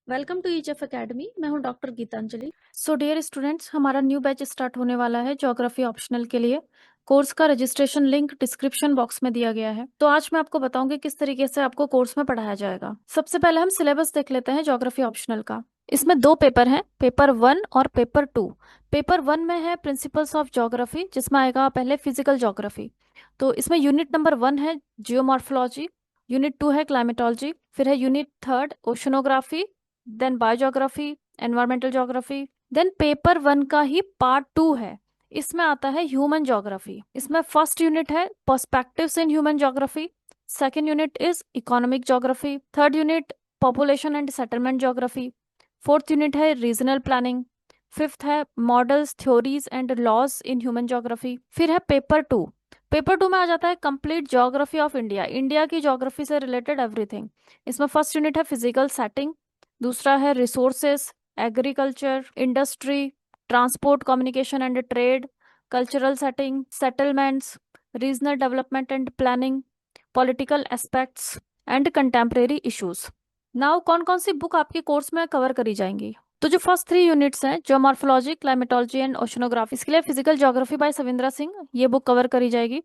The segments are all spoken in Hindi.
Welcome to each academy. मैं हूं doctor Geetanjali. So dear students, हमारा न्यू बैच स्टार्ट होने वाला है ज्योग्राफी ऑप्शनल के लिए। कोर्स का रजिस्ट्रेशन लिंक डिस्क्रिप्शन बॉक्स में दिया गया है। तो आज मैं आपको बताऊंगी किस तरीके से आपको कोर्स में पढ़ाया जाएगा। सबसे पहले हम सिलेबस देख लेते हैं ज्योग्राफी ऑप्शनल का। इसमें दो पेपर हैं, पेपर 1 और पेपर 2। पेपर 1 में है प्रिंसिपल्स ऑफ ज्योग्राफी, जिसमें आएगा पहले फिजिकल ज्योग्राफी। तो इसमें यूनिट नंबर 1 है जियोमॉर्फोलॉजी, यूनिट 2 है क्लाइमेटोलॉजी, फिर है unit 3 oceanography, then biogeography, environmental geography. Then paper 1 का ही पार्ट 2 है, इसमें आता है ह्यूमन ज्योग्राफी। इसमें फर्स्ट यूनिट है perspectives in human geography, second unit is economic geography, third unit population and settlement geography, fourth unit है रीजनल प्लानिंग, फिफ्थ है models theories and laws in human geography. फिर है पेपर 2। पेपर 2 में आ जाता है complete geography of India, India की ज्योग्राफी से रिलेटेड एवरीथिंग। इसमें फर्स्ट यूनिट है फिजिकल सेटिंग, दूसरा है resources, agriculture, industry, transport, communication and trade, cultural setting, settlements, regional development and planning, political aspects and contemporary issues. Now कौन कौन सी बुक आपके कोर्स में कवर करी जाएंगी? तो जो फर्स्ट 3 यूनिट्स हैं, ज्योमॉर्फोलॉजी, क्लाइमेटोलॉजी एंड ओशनोग्राफी, इसके लिए फिजिकल ज्योग्राफी बाय सविंद्रा सिंह, ये बुक कवर करी जाएगी।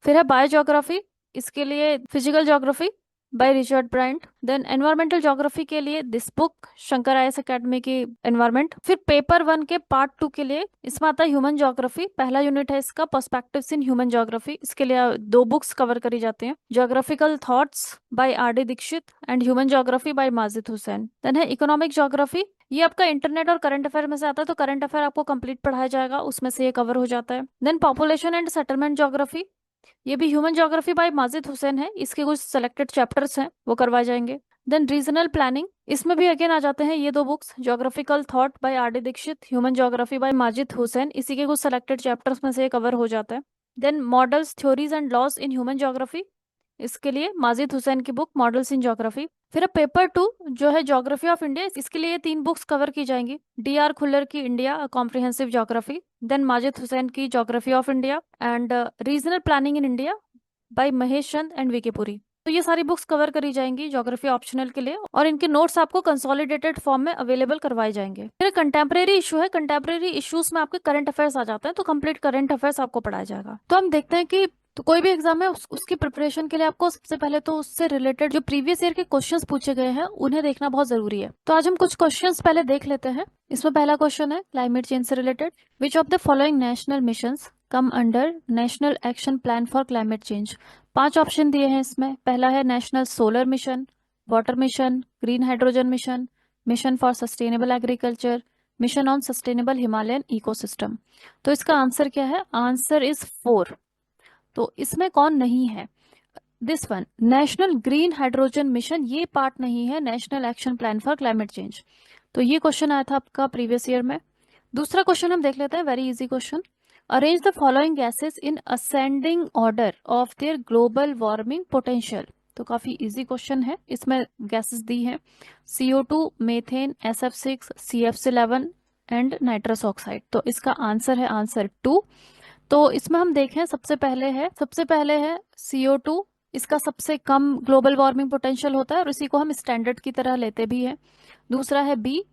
फिर है बायोज्योग्राफी, इसके लिए physical geography by Richard Brant. Then environmental geography के लिए this book, Shankar IAS academy की एनवायरमेंट। फिर पेपर 1 के पार्ट 2 के लिए इसमें आता है ह्यूमन ज्योग्राफी, पहला यूनिट है इसका पर्सपेक्टिव्स इन ह्यूमन ज्योग्राफी। इसके लिए 2 बुक्स कवर करी जाती हैं, geographical thoughts by R D Dikshit and human geography by Majid Hussain. Then है इकोनॉमिक ज्योग्राफी, ये आपका इंटरनेट और करंट अफेयर में से आता है, तो करंट अफेयर आपको कंप्लीट पढ़ाया जाएगा, उसमें से ये कवर हो जाता है। Then population and settlement geography, ये भी human geography by Majid Hussain है, इसके कुछ सेलेक्टेड चैप्टर्स हैं वो करवाए जाएंगे। देन रीजनल प्लानिंग, इसमें भी अगेन आ जाते हैं ये 2 books, geographical thought by R D Dikshit, human geography by Majid Hussain, इसी के कुछ सेलेक्टेड चैप्टर्स में से ये कवर हो जाता है। Then models theories and laws in human geography, इसके लिए माजिद हुसैन की बुक मॉडल्स इन ज्योग्राफी। फिर पेपर 2 जो है ज्योग्राफी ऑफ इंडिया, इसके लिए 3 बुक्स कवर की जाएंगी, डी आर खुल्लर की India comprehensive geography, then Majid Hussain की geography of India and regional planning in India by Mahesh Chand and V K Puri. तो ये सारी बुक्स कवर करी जाएंगी ज्योग्राफी ऑप्शनल के लिए, और इनके नोट्स आपको कंसोलिडेटेड फॉर्म में अवेलेबल करवाए जाएंगे। फिर कंटेम्प्रेरी इशू है, कंटेम्प्रेरी इश्यूज में आपके करंट अफेयर्स आ जाते हैं, तो कंप्लीट करंट अफेयर्स आपको पढ़ाया जाएगा। तो हम देखते हैं कि तो कोई भी एग्जाम है उसकी प्रिपरेशन के लिए आपको सबसे पहले तो उससे रिलेटेड जो प्रीवियस ईयर के क्वेश्चंस पूछे गए हैं उन्हें देखना बहुत जरूरी है। तो आज हम कुछ क्वेश्चंस पहले देख लेते हैं। इसमें पहला क्वेश्चन है क्लाइमेट चेंज से related, which of the following national missions come under national action plan for climate change. 5 option दिए हैं इसमें। पहला है national solar mission, water mission, green hydrogen mission, mission for sustainable agriculture, mission on sustainable Himalayan ecosystem. तो इसका आंसर क्या है? Answer is 4। तो इसमें कौन नहीं है? This one, national green hydrogen mission, ये पार्ट नहीं है national action plan for climate Change. तो ये क्वेश्चन आया था आपका प्रीवियस ईयर में। दूसरा क्वेश्चन हम देख लेते हैं, very easy question. Arrange the following gases in ascending order of their global warming potential. तो काफी इजी क्वेश्चन है, इसमें गैसेस दी हैं CO2, methane, SF6, CF11 and nitrous oxide. तो इसका आंसर है आंसर 2। तो इसमें हम देखें, सबसे पहले है CO2, इसका सबसे कम ग्लोबल वार्मिंग पोटेंशियल होता है और इसी को हम स्टैंडर्ड की तरह लेते भी हैं। दूसरा है बी,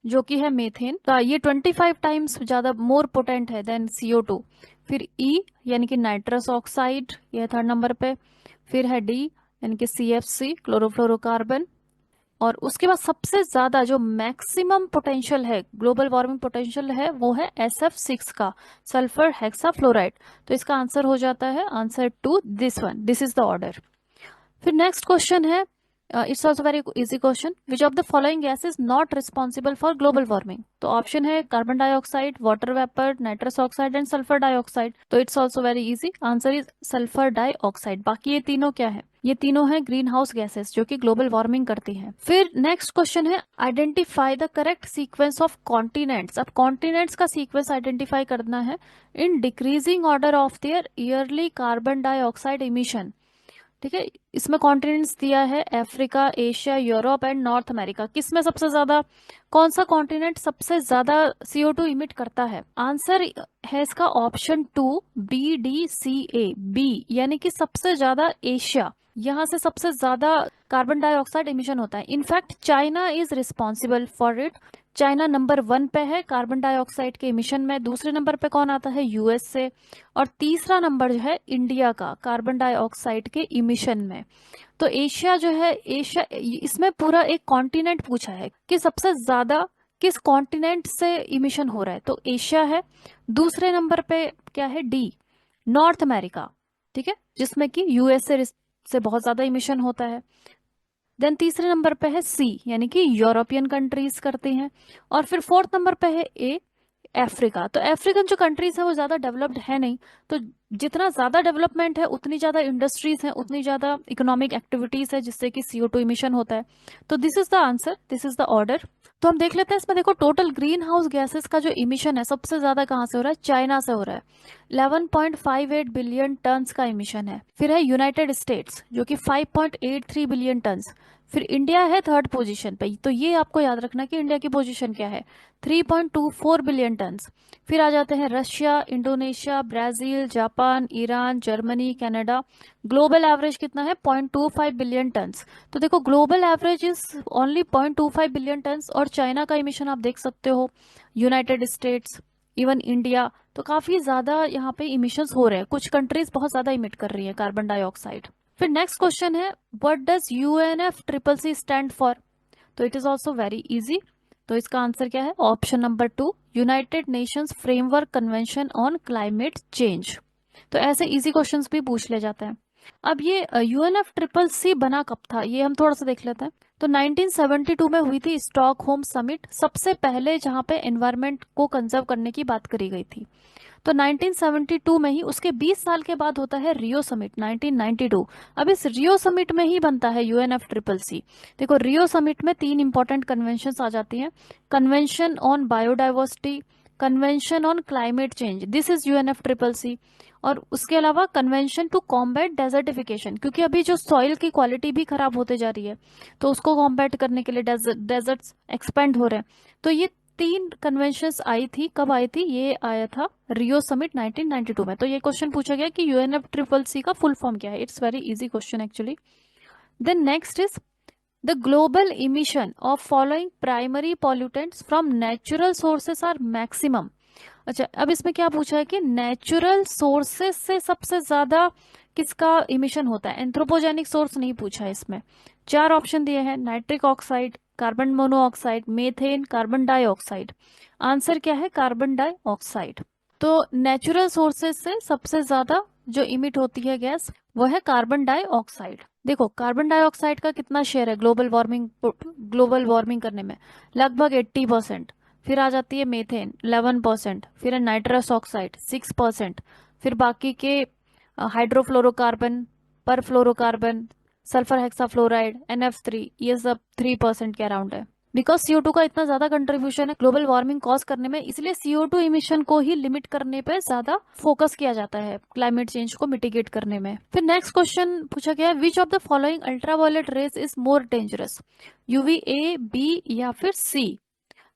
जो कि है मेथेन, तो ये 25 टाइम्स ज्यादा मोर पोटेंट है देन CO2। फिर ई यानी कि नाइट्रस ऑक्साइड, ये 3rd नंबर पे। फिर है डी यानी कि CFC, क्लोरोफ्लोरोकार्बन। और उसके बाद सबसे ज्यादा जो मैक्सिमम पोटेंशियल है, ग्लोबल वार्मिंग पोटेंशियल है, वो है SF6 का, सल्फर हेक्साफ्लोराइड। तो इसका आंसर हो जाता है answer 2, this one, this is the order. फिर नेक्स्ट क्वेश्चन है, it's also very easy question, which of the following gas is not responsible for global warming. तो ऑप्शन है carbon dioxide, water vapour, nitrous oxide and sulphur dioxide. तो it's also very easy, answer is sulphur dioxide. बाकी ये तीनों क्या है? ये तीनों है ग्रीन हाउस गैसेस जो कि ग्लोबल वार्मिंग करती हैं। फिर नेक्स्ट क्वेश्चन है, identify the correct sequence of continents. अब कॉन्टिनेंट्स का सीक्वेंस आइडेंटिफाई करना है in decreasing order of there yearly carbon dioxide emission. ठीक है। इसमें कॉन्टिनेंट्स दिया है Africa, Asia, Europe and north America. किसमें सबसे ज्यादा, कौन सा कॉन्टिनेंट सबसे ज्यादा CO2 इमिट करता है? आंसर है इसका ऑप्शन 2, BDCA, बी, यानी कि सबसे ज्यादा एशिया, यहाँ से सबसे ज्यादा कार्बन डाइऑक्साइड इमिशन होता है। In fact China is responsible for it. China number 1 पे है कार्बन डाइऑक्साइड के इमिशन में। दूसरे नंबर पे कौन आता है? USA। और तीसरा नंबर जो है इंडिया का कार्बन डाइऑक्साइड के इमिशन में। तो एशिया जो है, एशिया, इसमें पूरा एक कॉन्टिनेंट पूछा है कि सबसे ज्यादा किस कॉन्टिनेंट से इमिशन हो रहा है, तो एशिया है। दूसरे नंबर पे क्या है? डी, नॉर्थ अमेरिका, ठीक है, जिसमें कि USA से बहुत ज्यादा इमिशन होता है। देन तीसरे नंबर पे है सी, यानी कि यूरोपियन कंट्रीज करती हैं। और फिर फोर्थ नंबर पे है ए, अफ्रीका। तो अफ्रीकन जो कंट्रीज है वो ज्यादा डेवलप्ड है नहीं, तो जितना ज्यादा डेवलपमेंट है उतनी ज्यादा इंडस्ट्रीज है, उतनी ज्यादा इकोनॉमिक एक्टिविटीज है, जिससे कि CO2 इमिशन होता है। तो this is the answer, this is the order. तो हम देख लेते हैं इसमें, देखो टोटल ग्रीन हाउस गैसेस का जो इमिशन है सबसे ज्यादा कहाँ से हो रहा है? चाइना से हो रहा है। 11.58 बिलियन टन्स का इमिशन है। फिर है यूनाइटेड स्टेट्स जो कि 5.83 बिलियन टन्स। फिर इंडिया है थर्ड पोजीशन पे। तो ये आपको याद रखना कि इंडिया की पोजीशन क्या है, 3.24 बिलियन टन्स। फिर आ जाते हैं Russia, Indonesia, Brazil, Japan, Iran, Germany, Canada. Global average कितना है? 0.25 बिलियन टन्स। तो देखो global average is only 0.25 billion turns. और चाइना का इमिशन आप देख सकते हो, यूनाइटेड स्टेट्स, इवन इंडिया। तो काफी ज्यादा यहाँ पे इमिशंस हो रहे हैं, कुछ कंट्रीज बहुत ज्यादा इमिट कर रही है कार्बन डाइऑक्साइड। फिर नेक्स्ट क्वेश्चन है, what does UNFCCC stand for? तो it is also very easy. तो इसका आंसर क्या है? Option number 2, United Nations framework convention on climate Change. तो ऐसे इजी क्वेश्चंस भी पूछ ले जाते हैं। अब ये UNFCCC बना कब था, ये हम थोड़ा सा देख लेते हैं। तो 1972 में हुई थी स्टॉकहोम समिट, सबसे पहले जहाँ पे एनवायरनमेंट को कंजर्व करने की बात करी गई थी। तो 1972 में ही, उसके 20 साल के बाद होता है रियो समिट 1992। अब इस रियो समिट में ही बनता है UNFCCC। देखो रियो समिट में 3 इंपॉर्टेंट कन्वेंशन आ जाती हैं। Convention on biodiversity, convention on climate change, this is UNFCCC। और उसके अलावा कन्वेंशन टू कॉम्बैट डेजर्टिफिकेशन, क्योंकि अभी जो सॉइल की क्वालिटी भी खराब होते जा रही है, तो उसको कॉम्बैट करने के लिए डेजर्ट्स एक्सपेंड हो रहे हैं। तो ये 3 कन्वेंशंस आई थी, कब आई थी? ये आया था रियो समिट 1992 में। तो ये क्वेश्चन पूछा गया कि UNFCCC का फुल फॉर्म क्या है। It's very easy question actually. Then next is the global emission of following primary pollutants from natural sources are maximum. अच्छा, अब इसमें क्या पूछा है कि नेचुरल सोर्सेस से सबसे ज्यादा किसका इमिशन होता है? एंथ्रोपोजेनिक सोर्स नहीं पूछा है इसमें। 4 ऑप्शन दिए हैं, nitric oxide, carbon monoxide, methane, carbon dioxide. Answer क्या है? Carbon dioxide. तो नेचुरल सोर्सेस से सबसे ज्यादा जो इमिट होती है गैस, वो है कार्बन डाइऑक्साइड। देखो कार्बन डाइऑक्साइड का कितना शेयर है ग्लोबल वार्मिंग करने में? लगभग 80%। फिर आ जाती है मेथेन 11%, फिर है नाइट्रस ऑक्साइड 6%, फिर बाकी के hydrofluorocarbon, perfluorocarbon, sulphur hexafluoride, NF3, ये सब 3% के अराउंड है। बिकॉज CO2 का इतना ज्यादा कंट्रीब्यूशन है ग्लोबल वार्मिंग कॉज करने में, इसलिए CO2 इमिशन को ही लिमिट करने पे ज्यादा फोकस किया जाता है क्लाइमेट चेंज को मिटिगेट करने में। फिर नेक्स्ट क्वेश्चन पूछा गया है, which of the following ultraviolet rays is more dangerous? UVA, B या फिर C?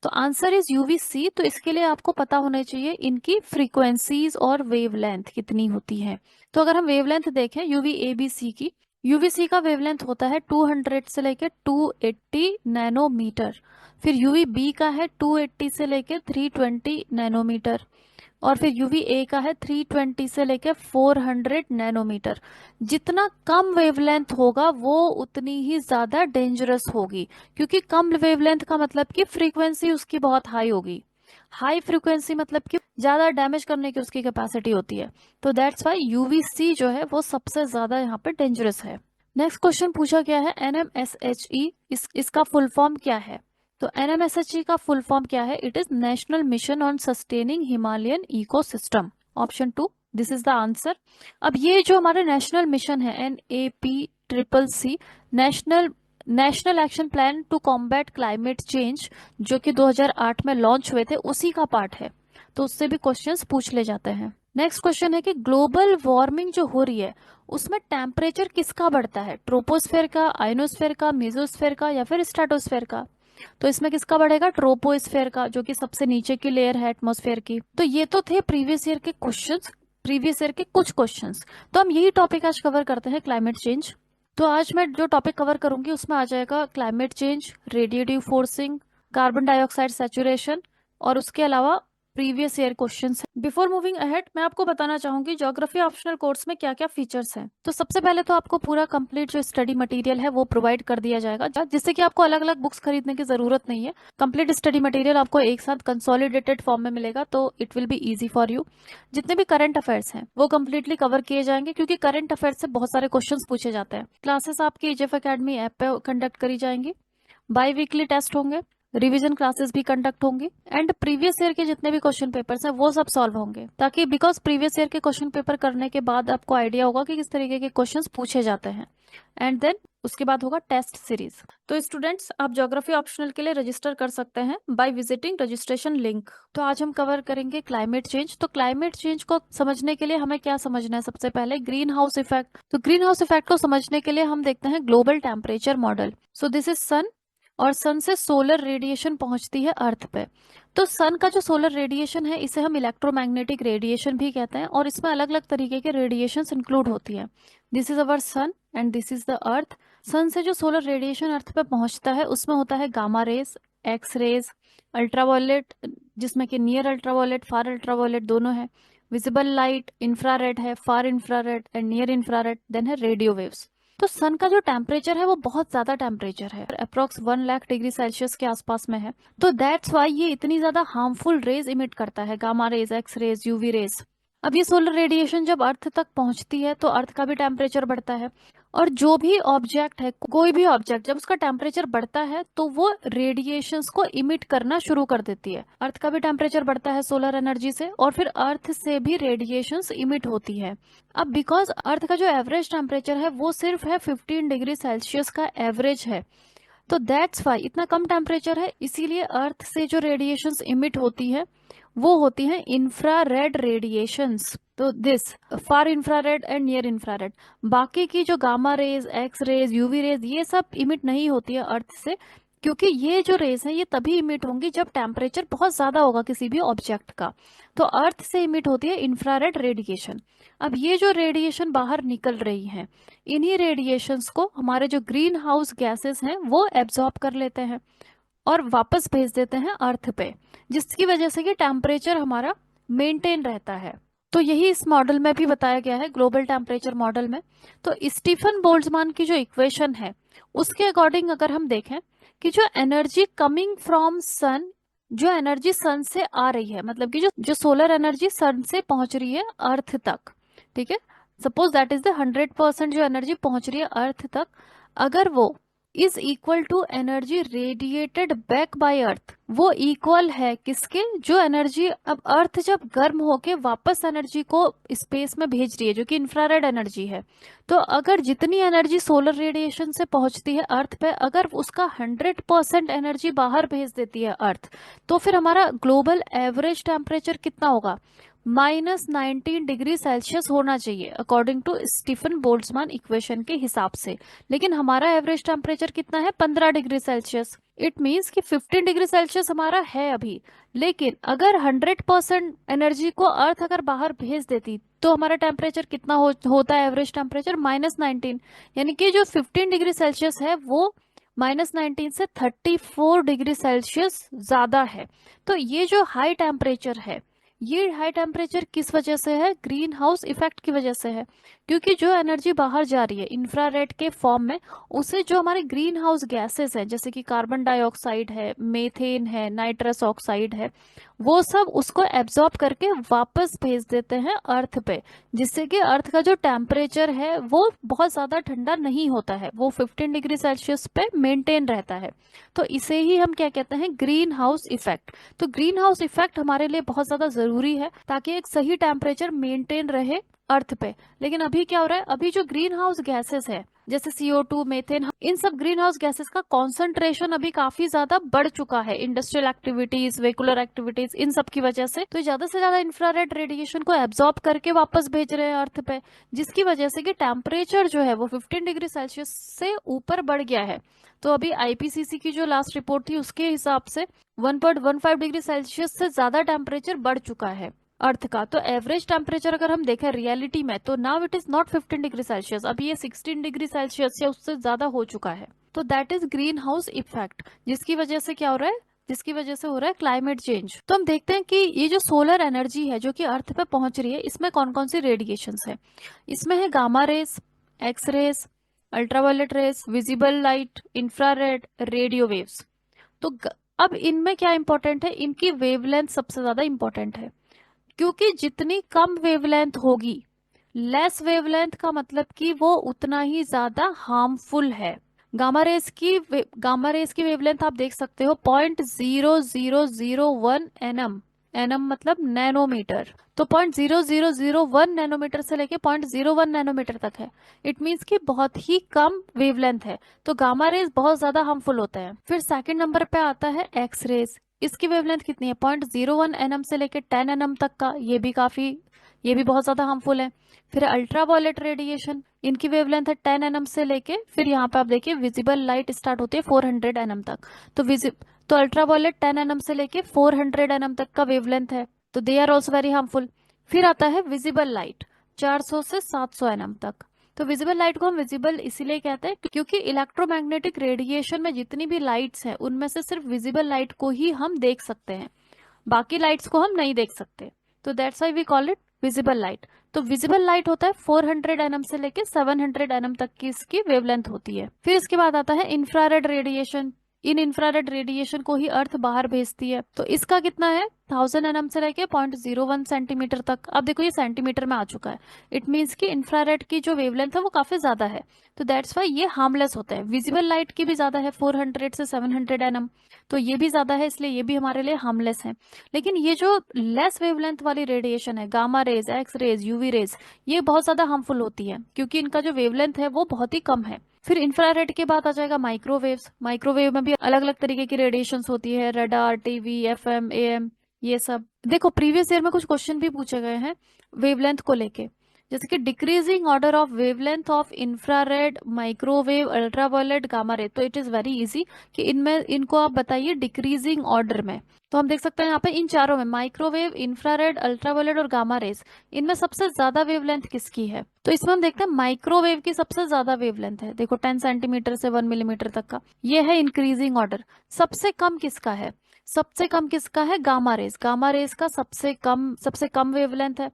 तो आंसर इज UVC। तो इसके लिए आपको पता होना चाहिए इनकी फ्रीक्वेंसीज और वेवलेंथ कितनी होती है। तो अगर हम वेवलेंथ देखें UVABC की, UVC का वेवलेंथ होता है 200 से लेकर 280 नैनोमीटर। फिर UVB का है 280 से लेकर 320 नैनोमीटर। और फिर UVA का है 320 से लेकर 400 नैनोमीटर। जितना कम वेवलेंथ होगा वो उतनी ही ज्यादा डेंजरस होगी, क्योंकि कम वेवलेंथ का मतलब कि फ्रीक्वेंसी उसकी बहुत हाई होगी। हाई फ्रीक्वेंसी मतलब कि ज्यादा डैमेज करने की उसकी कैपेसिटी होती है। तो दैट्स वाई UVC जो है वो सबसे ज्यादा यहाँ पे डेंजरस है। नेक्स्ट क्वेश्चन पूछा गया है NMSHE, इसका फुल फॉर्म क्या है? तो NMSHE का फुल फॉर्म क्या है? It is national mission on sustaining Himalayan ecosystem. Option 2, this is the answer. अब ये जो हमारे नेशनल मिशन है NAPCCC, national action plan to combat climate change, जो कि 2008 में लॉन्च हुए थे, उसी का पार्ट है। तो उससे भी क्वेश्चंस पूछ ले जाते हैं। नेक्स्ट क्वेश्चन है कि ग्लोबल वार्मिंग जो हो रही है उसमें टेम्परेचर किसका बढ़ता है, ट्रोपोस्फेयर का, आयनोस्फेयर का, मेसोस्फेयर का या फिर स्ट्रेटोस्फेयर का। तो इसमें किसका बढ़ेगा, ट्रोपोस्फेयर का, जो कि सबसे नीचे की लेयर है एटमॉस्फेयर की। तो ये तो थे प्रीवियस ईयर के क्वेश्चंस, प्रीवियस ईयर के कुछ क्वेश्चंस। तो हम यही टॉपिक आज कवर करते हैं, क्लाइमेट चेंज। तो आज मैं जो टॉपिक कवर करूंगी उसमें आ जाएगा climate change, radiative forcing, carbon dioxide saturation और उसके अलावा previous year questions. Before moving ahead मैं आपको बताना चाहूंगी ज्योग्राफी ऑप्शनल कोर्स में क्या क्या फीचर्स हैं। तो सबसे पहले तो आपको पूरा कंप्लीट जो स्टडी मटेरियल है वो प्रोवाइड कर दिया जाएगा, जिससे कि आपको अलग अलग बुक्स खरीदने की जरूरत नहीं है। कंप्लीट स्टडी मटेरियल आपको एक साथ कंसोलिडेटेड फॉर्म में मिलेगा, तो it will be easy for you. जितने भी करंट अफेयर्स हैं वो कंप्लीटली कवर किए जाएंगे, क्योंकि करंट अफेयर्स से बहुत सारे क्वेश्चंस पूछे जाते हैं। क्लासेस आपकी एजेफ एकेडमी ऐप पे कंडक्ट करी जाएंगी, बाई वीकली टेस्ट होंगे, रिवीजन क्लासेस भी कंडक्ट होंगी एंड प्रीवियस ईयर के जितने भी क्वेश्चन पेपर्स हैं वो सब सॉल्व होंगे, ताकि बिकॉज प्रीवियस ईयर के क्वेश्चन पेपर करने के बाद आपको आइडिया होगा कि किस तरीके के क्वेश्चंस पूछे जाते हैं। एंड देन उसके बाद होगा टेस्ट सीरीज। तो स्टूडेंट्स आप ज्योग्राफी ऑप्शनल के लिए रजिस्टर कर सकते हैं बाय विजिटिंग रजिस्ट्रेशन लिंक। तो आज हम कवर करेंगे क्लाइमेट चेंज। तो क्लाइमेट चेंज को समझने के लिए हमें क्या समझना है, सबसे पहले ग्रीन हाउस इफेक्ट। तो ग्रीन हाउस इफेक्ट को समझने के लिए हम देखते हैं global temperature model. So this is sun, और सन से सोलर रेडिएशन पहुंचती है अर्थ पे। तो सन का जो सोलर रेडिएशन है इसे हम इलेक्ट्रोमैग्नेटिक रेडिएशन भी कहते हैं, और इसमें अलग अलग तरीके के रेडिएशंस इंक्लूड होती हैं। This is our sun and this is the earth. Sun से जो सोलर रेडिएशन अर्थ पे पहुंचता है उसमें होता है gamma rays, X rays, ultraviolet, जिसमें कि नियर अल्ट्रावायलेट, फार अल्ट्रावायलेट दोनों है, विजिबल लाइट, इंफ्रारेड है, far infrared and near infrared, then है रेडियो वेव्स। तो सन का जो टेम्परेचर है वो बहुत ज्यादा टेम्परेचर है, अप्रोक्स 1 लाख डिग्री सेल्सियस के आसपास में है। तो दैट्स वाई ये इतनी ज्यादा हार्मफुल रेज इमिट करता है, gamma rays, X rays, UV rays. अब ये सोलर रेडिएशन जब अर्थ तक पहुंचती है तो अर्थ का भी टेम्परेचर बढ़ता है, और जो भी ऑब्जेक्ट है, कोई भी ऑब्जेक्ट जब उसका टेम्परेचर बढ़ता है तो वो रेडिएशंस को इमिट करना शुरू कर देती है। अर्थ का भी टेम्परेचर बढ़ता है सोलर एनर्जी से, और फिर अर्थ से भी रेडिएशंस इमिट होती है। अब बिकॉज अर्थ का जो एवरेज टेम्परेचर है वो सिर्फ है 15 डिग्री सेल्सियस का एवरेज है, तो दैट्स वाई इतना कम टेम्परेचर है, इसीलिए अर्थ से जो रेडिएशंस इमिट होती है वो होती हैं इंफ्रारेड रेडिएशंस। तो this far infrared and near infrared. बाकी की जो gamma rays, X rays, UV rays ये सब इमिट नहीं होती है अर्थ से, क्योंकि ये जो रेज है ये तभी इमिट होंगी जब टेम्परेचर बहुत ज्यादा होगा किसी भी ऑब्जेक्ट का। तो अर्थ से इमिट होती है इंफ्रारेड रेडिएशन। अब ये जो रेडिएशन बाहर निकल रही है, इन्हीं रेडिएशंस को हमारे जो ग्रीन हाउस गैसेस हैं वो एब्जॉर्ब कर लेते हैं और वापस भेज देते हैं अर्थ पे, जिसकी वजह से कि टेम्परेचर हमारा मेंटेन रहता है। तो यही इस मॉडल में भी बताया गया है, ग्लोबल टेम्परेचर मॉडल में। तो स्टीफन बोल्ट्जमान की जो इक्वेशन है उसके अकॉर्डिंग अगर हम देखें कि जो एनर्जी कमिंग फ्रॉम सन, जो एनर्जी सन से आ रही है, मतलब कि जो जो सोलर एनर्जी सन से पहुंच रही है अर्थ तक, ठीक है, सपोज दैट इज द 100% जो एनर्जी पहुंच रही है अर्थ तक, अगर वो is equal to energy radiated back by earth, वो इक्वल है किसके, जो एनर्जी अब अर्थ जब गर्म होके वापस एनर्जी को स्पेस में भेज रही है जो कि इंफ्रारेड एनर्जी है। तो अगर जितनी एनर्जी सोलर रेडिएशन से पहुंचती है अर्थ पे, अगर उसका 100% एनर्जी बाहर भेज देती है अर्थ, तो फिर हमारा ग्लोबल एवरेज टेम्परेचर कितना होगा, -19 डिग्री सेल्सियस होना चाहिए according to Stephen Boltzmann equation के हिसाब से। लेकिन हमारा एवरेज टेम्परेचर कितना है, 15 डिग्री सेल्सियस। इट मीन्स कि 15 डिग्री सेल्सियस हमारा है अभी, लेकिन अगर 100% एनर्जी को अर्थ अगर बाहर भेज देती तो हमारा टेम्परेचर कितना होता है, एवरेज टेम्परेचर -19। यानी कि जो 15 डिग्री सेल्सियस है वो -19 से 34 डिग्री सेल्सियस ज्यादा है। तो ये जो हाई टेम्परेचर है, ये हाई टेम्परेचर किस वजह से है, ग्रीन हाउस इफेक्ट की वजह से है। क्योंकि जो एनर्जी बाहर जा रही है इंफ्रारेड के फॉर्म में, उसे जो हमारे ग्रीन हाउस गैसेस हैं जैसे कि कार्बन डाइऑक्साइड है, मेथेन है, नाइट्रस ऑक्साइड है, वो सब उसको एब्जॉर्ब करके वापस भेज देते हैं अर्थ पे, जिससे कि अर्थ का जो टेम्परेचर है वो बहुत ज्यादा ठंडा नहीं होता है, वो 15 डिग्री सेल्सियस पे मेंटेन रहता है। तो इसे ही हम क्या कहते हैं, ग्रीन हाउस इफेक्ट। तो ग्रीन हाउस इफेक्ट हमारे लिए बहुत ज्यादा जरूरी है ताकि एक सही टेम्परेचर मेंटेन रहे अर्थ पे। लेकिन अभी क्या हो रहा है, अभी जो ग्रीन हाउस गैसेस है जैसे CO2, मीथेन, इन सब ग्रीन हाउस गैसेस का कॉन्सेंट्रेशन अभी काफी ज्यादा बढ़ चुका है इंडस्ट्रियल एक्टिविटीज, वेहिकुलर एक्टिविटीज, इन सब की वजह से ज्यादा इंफ्रारेड रेडिएशन को एब्जॉर्ब करके वापस भेज रहे हैं अर्थ पे, जिसकी वजह से कि टेम्परेचर जो है वो 15 डिग्री सेल्सियस से ऊपर बढ़ गया है। तो अभी IPCC की जो लास्ट रिपोर्ट थी उसके हिसाब से 1.15 डिग्री सेल्सियस से ज्यादा टेम्परेचर बढ़ चुका है अर्थ का। तो एवरेज टेम्परेचर अगर हम देखें रियलिटी में, तो now it is not 15 degree Celsius, अभी ये 16 डिग्री सेल्सियस या उससे ज्यादा हो चुका है। तो that is green house effect, जिसकी वजह से क्या हो रहा है, जिसकी वजह से हो रहा है क्लाइमेट चेंज। तो हम देखते हैं कि ये जो सोलर एनर्जी है जो कि अर्थ पे पहुंच रही है, इसमें कौन कौन सी रेडिएशंस है। इसमें है gamma rays, X rays, ultraviolet rays, visible light, infrared, radio waves. तो अब इनमें क्या इंपॉर्टेंट है, इनकी वेवलेंथ सबसे ज्यादा इंपॉर्टेंट है, क्योंकि जितनी कम वेवलेंथ होगी, लेस वेवलेंथ का मतलब कि वो उतना ही ज्यादा हार्मफुल है। गामा रेस की वेवलेंथ आप देख सकते हो 0.0001 nm, एनम मतलब नैनोमीटर। तो 0.0001 नैनोमीटर से लेके 0.01 नैनोमीटर तक है। इट मीन्स कि बहुत ही कम वेवलेंथ है। तो गामा रेस बहुत ज्यादा हार्मफुल होते हैं। फिर सेकंड नंबर पे आता है एक्स रेस। इसकी वेवलेंथ कितनी है, 0.01 nm से लेके 10 nm तक का, ये भी बहुत ज्यादा हार्मफुल है। फिर अल्ट्रावायलेट रेडिएशन, इनकी वेवलेंथ है 10 nm से लेके, फिर यहाँ पे आप देखिए विजिबल लाइट स्टार्ट होती है 400 nm तक। तो तो अल्ट्रावायलेट 10 nm से लेके 400 nm तक का वेवलेंथ है, तो they are also very harmful. फिर आता है विजिबल लाइट 400 से 700 nm तक। तो विजिबल लाइट को हम विजिबल इसीलिए कहते हैं क्योंकि इलेक्ट्रोमैग्नेटिक रेडिएशन में जितनी भी लाइट्स हैं उनमें से सिर्फ विजिबल लाइट को ही हम देख सकते हैं, बाकी लाइट्स को हम नहीं देख सकते। तो that's why we call it visible light. तो विजिबल लाइट होता है 400 nm से लेके 700 nm तक की इसकी वेवलेंथ होती है। फिर इसके बाद आता है इंफ्रारेड रेडिएशन। इन इंफ्रारेड रेडिएशन को ही अर्थ बाहर भेजती है। तो इसका कितना है, 1000 nm से लेके 0.01 सेंटीमीटर तक। अब देखो ये सेंटीमीटर में आ चुका है। इट मीन्स कि इंफ्रारेड की जो वेवलेंथ है वो काफी ज्यादा है। तो दैट्स वाई ये हार्मलेस होता है। विजिबल लाइट की भी ज्यादा है 400 से 700 nm, तो ये भी ज्यादा है, इसलिए ये भी हमारे लिए हार्मलेस है। लेकिन ये जो लेस वेवलेंथ वाली रेडिएशन है, gamma rays, X rays, UV rays, ये बहुत ज्यादा हार्मफुल होती है क्योंकि इनका जो वेवलेंथ है वो बहुत ही कम है। फिर इंफ्रारेड के बाद आ जाएगा माइक्रोवेव्स। माइक्रोवेव में भी अलग अलग तरीके की रेडिएशंस होती है, रडार, टीवी, FM, AM, ये सब। देखो प्रीवियस ईयर में कुछ क्वेश्चन भी पूछे गए हैं वेवलेंथ को लेके, जैसे कि decreasing order of wavelength of infrared, microwave, ultraviolet, gamma ray. तो इट इज वेरी इजी कि इनमें इनको आप बताइए डिक्रीजिंग ऑर्डर में। तो हम देख सकते हैं यहाँ पे इन चारों में, माइक्रोवेव, इंफ्रारेड, अल्ट्रावायलेट और गामा रेज, इनमें सबसे ज्यादा वेवलेंथ किसकी है। तो इसमें हम देखते हैं माइक्रोवेव की सबसे ज्यादा वेवलेंथ है, देखो 10 सेंटीमीटर से 1 मिलीमीटर तक का, ये है इंक्रीजिंग ऑर्डर। सबसे कम किसका है, सबसे कम किसका है, गामा रेज। गामा रेज का सबसे कम वेवलेंथ है।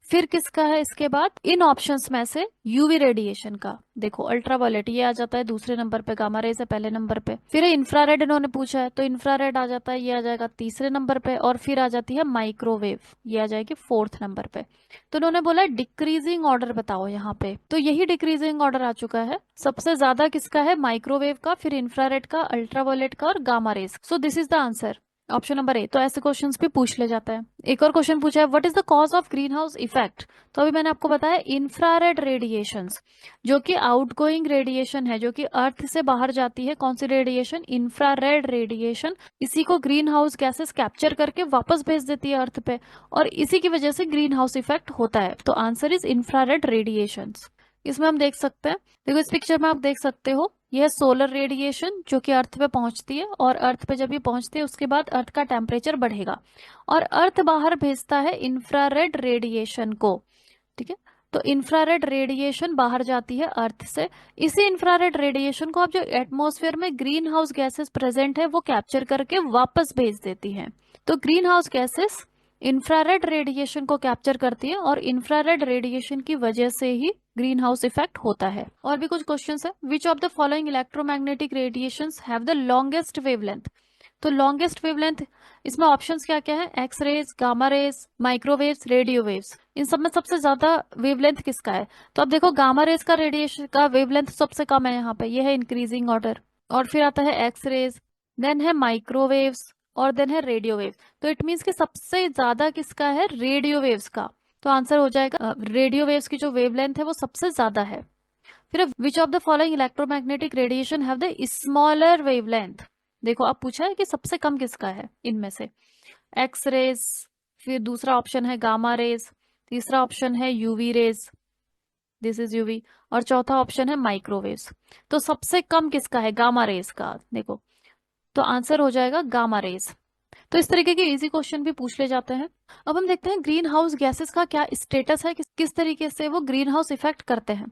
फिर किसका है इसके बाद, इन ऑप्शंस में से यूवी रेडिएशन का, देखो अल्ट्रावायलेट ये आ जाता है दूसरे नंबर पे, गामा रेज है पहले नंबर पे। फिर इंफ्रारेड इन्होंने पूछा है, तो इंफ्रारेड आ जाता है, ये आ जाएगा तीसरे नंबर पे। और फिर आ जाती है माइक्रोवेव, ये आ जाएगी फोर्थ नंबर पे। तो उन्होंने बोला डिक्रीजिंग ऑर्डर बताओ यहाँ पे, तो यही डिक्रीजिंग ऑर्डर आ चुका है। सबसे ज्यादा किसका है, माइक्रोवेव का, फिर इंफ्रारेड का, अल्ट्रावायलेट का और gamma rays. So this is the answer, option number A. तो ऐसे क्वेश्चंस भी पूछ ले जाता है। एक और क्वेश्चन पूछा है, what is the cause of green house effect. तो अभी मैंने आपको बताया इंफ्रारेड रेडिएशंस, जो कि आउटगोइंग रेडिएशन है, जो कि अर्थ से बाहर जाती है। कौन सी रेडिएशन, इंफ्रारेड रेडिएशन। इसी को ग्रीन हाउस गैसेस कैप्चर करके वापस भेज देती है अर्थ पे, और इसी की वजह से ग्रीन हाउस इफेक्ट होता है। तो आंसर इज इंफ्रारेड रेडिएशंस। इसमें हम देख सकते हैं, देखो इस पिक्चर में आप देख सकते हो, यह सोलर रेडिएशन जो कि अर्थ पे पहुंचती है, और अर्थ पे जब ये पहुंचती है उसके बाद अर्थ का टेम्परेचर बढ़ेगा, और अर्थ बाहर भेजता है इंफ्रारेड रेडिएशन को। ठीक है, तो इंफ्रारेड रेडिएशन बाहर जाती है अर्थ से। इसी इंफ्रारेड रेडिएशन को अब जो एटमॉस्फेयर में ग्रीन हाउस गैसेस प्रेजेंट है वो कैप्चर करके वापस भेज देती हैं। तो green house gases infrared radiation को कैप्चर करती है, और इंफ्रारेड रेडिएशन की वजह से ही ग्रीन हाउस इफेक्ट होता है। और भी कुछ क्वेश्चंस है, which of the following electromagnetic radiations have the longest wavelength. तो लॉन्गेस्ट वेवलेंथ, इसमें ऑप्शंस क्या क्या है, X rays, gamma rays, microwaves, radio waves. इन सब में सबसे ज्यादा वेवलेंथ किसका है। तो अब देखो गामा रेज का रेडिएशन का वेवलेंथ सबसे कम है यहाँ पे, ये है इंक्रीजिंग ऑर्डर। और फिर आता है एक्स रेज, देन है माइक्रोवेव्स, और देन है रेडियो वेव। तो इट मीन्स कि सबसे ज्यादा किसका है, रेडियो वेव्स का। तो आंसर हो जाएगा रेडियो वेव्स की जो वेवलेंथ है वो सबसे ज्यादा है। फिर विच of the following electromagnetic radiation have the smaller wavelength. देखो अब पूछा है कि सबसे कम किसका है इनमें से, एक्स रेज, फिर दूसरा ऑप्शन है गामा रेज, तीसरा ऑप्शन है UV rays, this is UV, और चौथा ऑप्शन है माइक्रोवेव्स। तो सबसे कम किसका है, गामा रेज का। देखो तो आंसर हो जाएगा गामा रेज। तो इस तरीके के इजी क्वेश्चन भी पूछ ले जाते हैं। अब हम देखते हैं ग्रीन हाउस गैसेस का क्या स्टेटस है, किस तरीके से वो ग्रीन हाउस इफेक्ट करते हैं।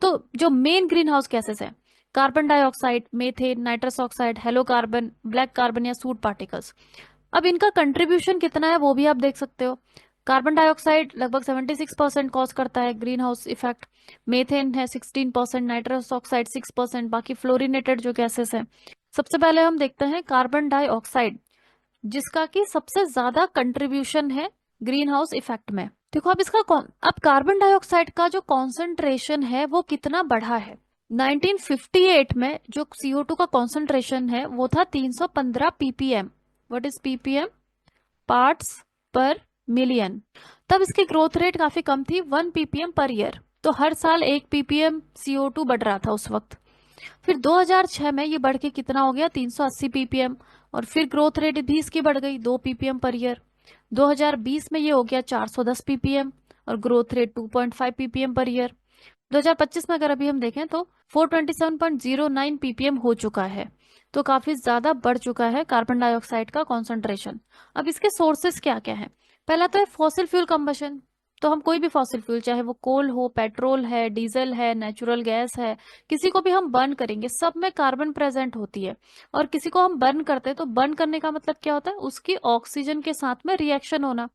तो जो मेन ग्रीन हाउस गैसेस हैं, carbon dioxide, methane, nitrous oxide, hello carbon, black carbon या सूट पार्टिकल्स। अब इनका कंट्रीब्यूशन कितना है वो भी आप देख सकते हो। कार्बन डाइऑक्साइड लगभग 76% कॉज करता है ग्रीन हाउस इफेक्ट, मेथेन है 16%, नाइट्रस ऑक्साइड 6%, बाकी फ्लोरिनेटेड जो गैसेस हैं। सबसे पहले हम देखते हैं कार्बन डाइऑक्साइड, जिसका कि सबसे ज्यादा कंट्रीब्यूशन है ग्रीन हाउस इफेक्ट में। देखो अब अब कार्बन डाइऑक्साइड का जो कॉन्सेंट्रेशन है वो कितना बढ़ा है। 1958 में जो CO2 का कॉन्सेंट्रेशन है वो था 315 ppm। What is ppm? Parts पर मिलियन। तब इसकी ग्रोथ रेट काफी कम थी, 1 ppm पर ईयर। तो हर साल 1 ppm CO2 बढ़ रहा था उस वक्त। फिर 2006 में ये बढ़ के कितना हो गया, 380 ppm, और फिर ग्रोथ रेट भी इसकी बढ़ गई 2 ppm पर ईयर। 2020 में ये हो गया 410 ppm और growth rate 2.5 ppm per year. 2025 में अगर अभी हम देखें तो 427.09 ppm हो चुका है। तो काफी ज्यादा बढ़ चुका है कार्बन डाइऑक्साइड का कॉन्सेंट्रेशन। अब इसके सोर्सेस क्या क्या है। पहला तो है फॉसिल फ्यूल कंबशन। तो हम कोई भी फॉसिल फ्यूल, चाहे वो कोल हो, पेट्रोल है, डीजल है, नेचुरल गैस है, किसी को भी हम बर्न करेंगे सब में कार्बन प्रेजेंट होती है। और किसी को हम बर्न करते हैं तो बर्न करने का मतलब क्या होता है, उसकी ऑक्सीजन के साथ में रिएक्शन होना।